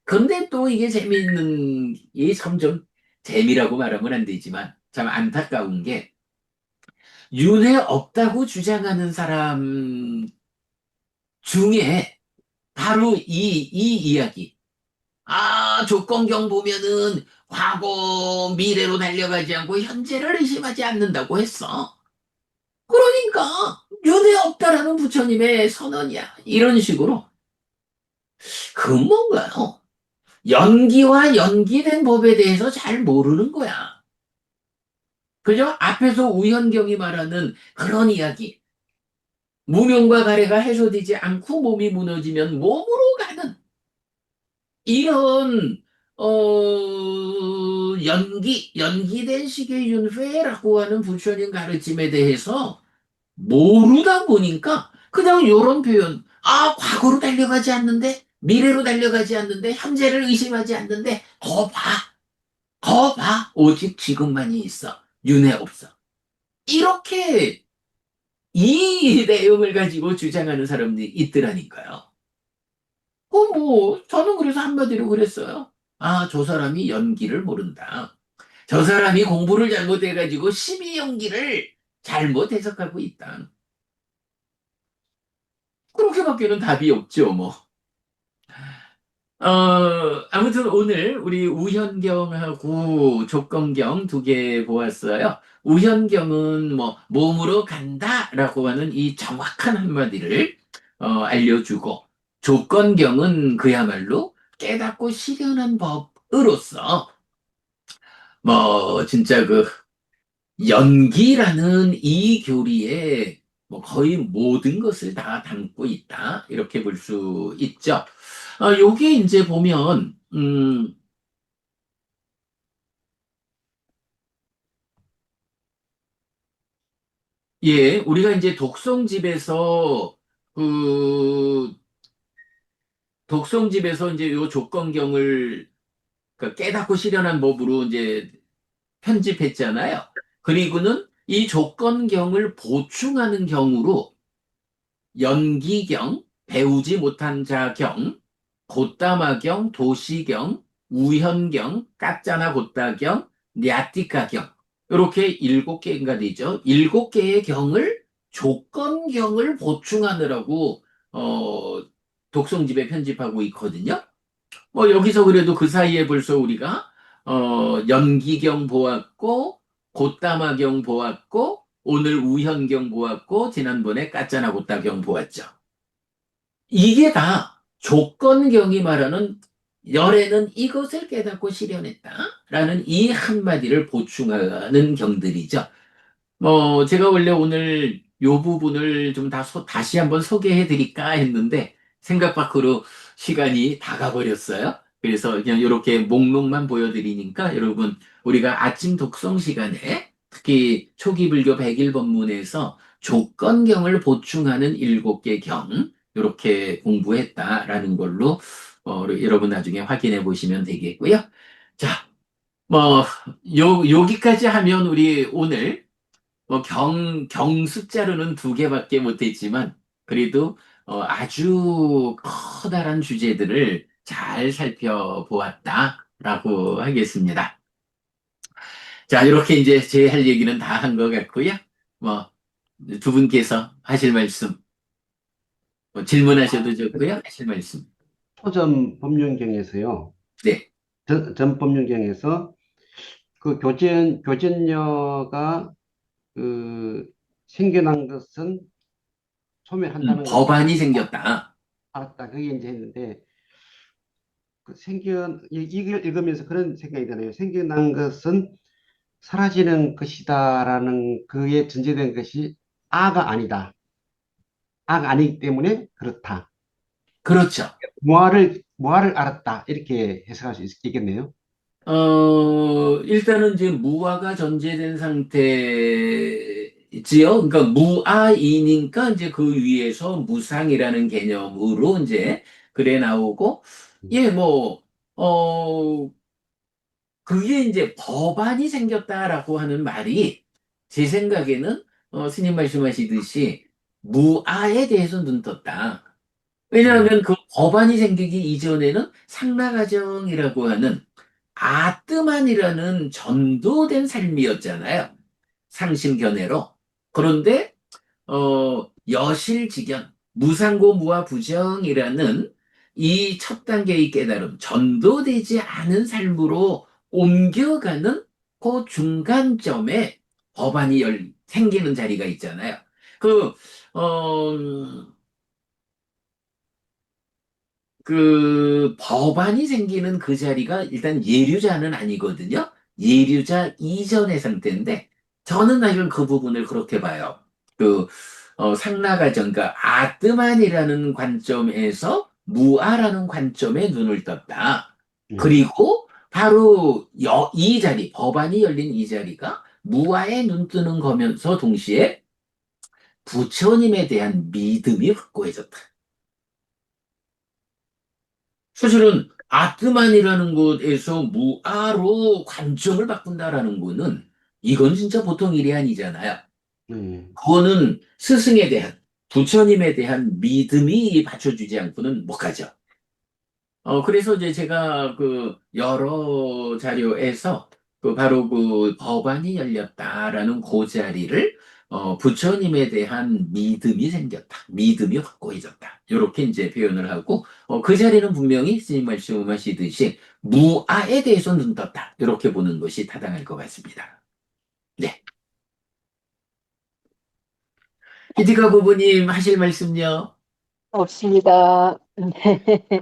근데 또 이게 재미있는, 이 점점 재미라고 말하면 안 되지만 참 안타까운 게 윤회 없다고 주장하는 사람 중에 바로 이 이야기. 아, 조건경 보면은 과거, 미래로 달려가지 않고 현재를 의심하지 않는다고 했어. 그러니까 윤회 없다라는 부처님의 선언이야. 이런 식으로. 그건 뭔가요? 연기와 연기된 법에 대해서 잘 모르는 거야. 그죠? 앞에서 우현경이 말하는 그런 이야기. 무명과 가래가 해소되지 않고 몸이 무너지면 몸으로 가는 이런 연기된 식의 윤회라고 하는 부처님 가르침에 대해서 모르다 보니까 그냥 요런 표현, 아, 과거로 달려가지 않는데, 미래로 달려가지 않는데, 현재를 의심하지 않는데, 거 봐, 오직 지금만이 있어. 윤회 없어. 이렇게 이 내용을 가지고 주장하는 사람들이 있더라니까요. 저는 그래서 한마디로 그랬어요. 아, 저 사람이 연기를 모른다. 저 사람이 공부를 잘못해가지고 심의 연기를 잘못 해석하고 있다. 그렇게밖에는 답이 없죠, 뭐. 아무튼 오늘 우리 우현경하고 족건경 두 개 보았어요. 우현경은 뭐, 몸으로 간다라고 하는 이 정확한 한마디를 알려주고, 족건경은 그야말로 깨닫고 실현한 법으로서, 뭐, 진짜 그, 연기라는 이 교리에 뭐 거의 모든 것을 다 담고 있다. 이렇게 볼 수 있죠. 요게 이제 보면, 예, 우리가 이제 그, 독성집에서 이제 요 조건경을 그러니까 깨닫고 실현한 법으로 이제 편집했잖아요. 그리고는 이 조건경을 보충하는 경우로 연기경, 배우지 못한 자경, 곧다마경, 도시경, 우현경, 까짜나 곧다경, 냐띠까경 이렇게 일곱 개인가 되죠. 일곱 개의 경을 조건경을 보충하느라고 독성집에 편집하고 있거든요. 뭐 여기서 그래도 그 사이에 벌써 우리가 연기경 보았고 곧다마경 보았고 오늘 우현경 보았고 지난번에 까짜나 곧다경 보았죠. 이게 다 조건경이 말하는 열애는 이것을 깨닫고 실현했다라는 이 한마디를 보충하는 경들이죠. 제가 원래 오늘 요 부분을 좀 다시 한번 소개해 드릴까 했는데 생각 밖으로 시간이 다 가버렸어요. 그래서 그냥 이렇게 목록만 보여드리니까 여러분 우리가 아침 독성 시간에 특히 초기 불교 백일 법문에서 조건경을 보충하는 7개 경 이렇게 공부했다라는 걸로 여러분 나중에 확인해 보시면 되겠고요. 자, 뭐 여기까지 하면 우리 오늘 경 숫자로는 2개밖에 못했지만, 그래도, 아주 커다란 주제들을 잘 살펴보았다라고 하겠습니다. 자, 이렇게 이제 제 할 얘기는 다 한 것 같고요. 뭐, 두 분께서 하실 말씀, 질문하셔도 좋고요. 하실 말씀. 초전 법륜경에서요. 네. 전 법륜경에서 그 교전녀가 그 생겨난 것은 소멸한다는 것이 법안이 생겼다. 알았다. 그게 이제 했는데 이걸 읽으면서 그런 생각이 드네요. 생겨난 것은 사라지는 것이다라는 그에 전제된 것이 아가 아니다. 아가 아니기 때문에 그렇다. 그렇죠. 무아를 알았다. 이렇게 해석할 수 있겠네요. 일단은 이제 무아가 전제된 상태지요. 그러니까 무아이니까 이제 그 위에서 무상이라는 개념으로 이제 그래 나오고, 예, 그게 이제 법안이 생겼다라고 하는 말이 제 생각에는, 스님 말씀하시듯이 무아에 대해서 눈 떴다. 음, 왜냐하면 그 법안이 생기기 이전에는 상나가정이라고 하는 아뜨만이라는 전도된 삶이었잖아요. 상심견해로. 그런데 여실직연, 무상고 무아부정이라는 이 첫 단계의 깨달음, 전도되지 않은 삶으로 옮겨가는 그 중간점에 법안이 생기는 자리가 있잖아요. 그, 어, 그 법안이 생기는 그 자리가 일단 예류자는 아니거든요. 예류자 이전의 상태인데 저는 사실 그 부분을 그렇게 봐요. 그 상나가정, 그러니까 아뜨만이라는 관점에서 무아라는 관점에 눈을 떴다. 음, 그리고 바로 이 자리, 법안이 열린 이 자리가 무아에 눈 뜨는 거면서 동시에 부처님에 대한 믿음이 확고해졌다. 사실은 아트만이라는 곳에서 무아로 관점을 바꾼다라는 거는 이건 진짜 보통 일이 아니잖아요. 네. 그거는 스승에 대한 부처님에 대한 믿음이 받쳐주지 않고는 못 가죠. 그래서 이제 제가 그 여러 자료에서 그 바로 그 법안이 열렸다라는 그 자리를 부처님에 대한 믿음이 생겼다. 믿음이 확고해졌다. 이렇게 이제 표현을 하고 그 자리는 분명히 스님 말씀하시듯이 무아에 대해서 눈 떴다. 이렇게 보는 것이 타당할 것 같습니다. 네. 히디가 부부님 하실 말씀요? 없습니다.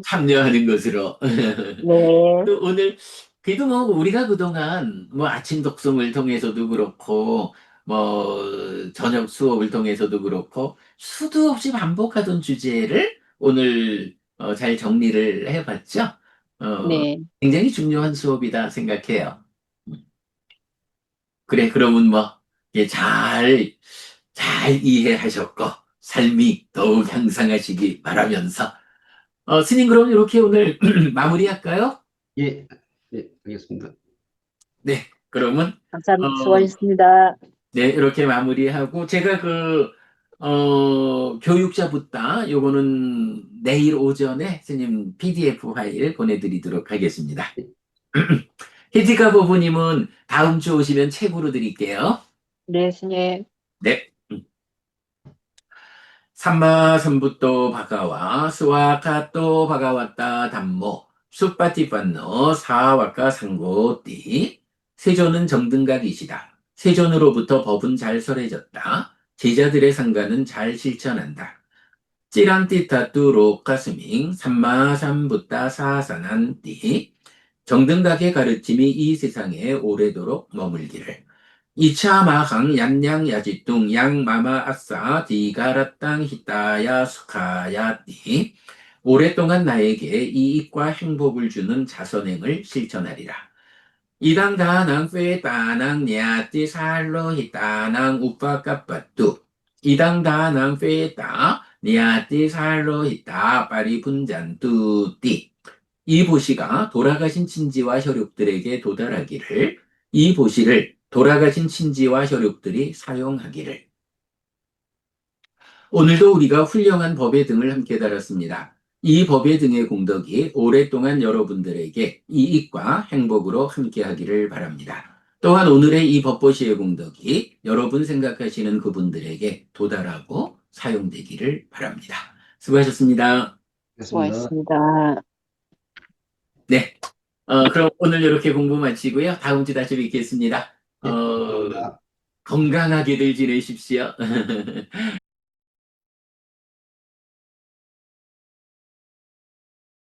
참여하는 것으로. 네. 그 오늘 그래도 뭐 우리가 그동안 뭐 아침 독송을 통해서도 그렇고 뭐 저녁 수업을 통해서도 그렇고 수도 없이 반복하던 주제를 오늘 잘 정리를 해봤죠. 어, 네. 굉장히 중요한 수업이다 생각해요. 그래, 그러면 뭐 예, 잘 이해하셨고 삶이 더욱 향상하시기 바라면서 스님 그럼 이렇게 오늘 마무리할까요? 예, 예, 알겠습니다. 네, 그러면 감사합니다. 어, 수고하셨습니다. 네, 이렇게 마무리하고 제가 교육자 붓다 요거는 내일 오전에 스님 PDF 파일 보내드리도록 하겠습니다. 히지카 부부님은 다음 주 오시면 책으로 드릴게요. 네, 스님. 네. 삼마삼부토 바가와 스와카토 바가왔다 담모 수파티판노 사와카 상고띠 세존은 정등각이시다. 세존으로부터 법은 잘 설해졌다. 제자들의 상가는 잘 실천한다. 찌란띠타뚜 로카스밍 삼마삼부타 사사난띠 정등각의 가르침이 이 세상에 오래도록 머물기를. 이차 마항 얀양 야지뚱 양마마 아싸 디가라땅 히타야 수카야띠. 오랫동안 나에게 이익과 행복을 주는 자선행을 실천하리라. 이당 다낭 페 따낭 냐띠 살로 히따낭 우빠까빠뚜. 이당 다낭 페 따 냐띠 살로 히따 빠리 분잔뚜띠. 이 보시가 돌아가신 친지와 혈육들에게 도달하기를, 이 보시를 돌아가신 친지와 혈육들이 사용하기를. 오늘도 우리가 훌륭한 법의 등을 함께 달았습니다. 이 법의 등의 공덕이 오랫동안 여러분들에게 이익과 행복으로 함께하기를 바랍니다. 또한 오늘의 이 법보시의 공덕이 여러분 생각하시는 그분들에게 도달하고 사용되기를 바랍니다. 수고하셨습니다. 됐습니다. 수고하셨습니다. 네. 그럼 오늘 이렇게 공부 마치고요. 다음 주 다시 뵙겠습니다. 예, 감사합니다. 건강하게들 지내십시오.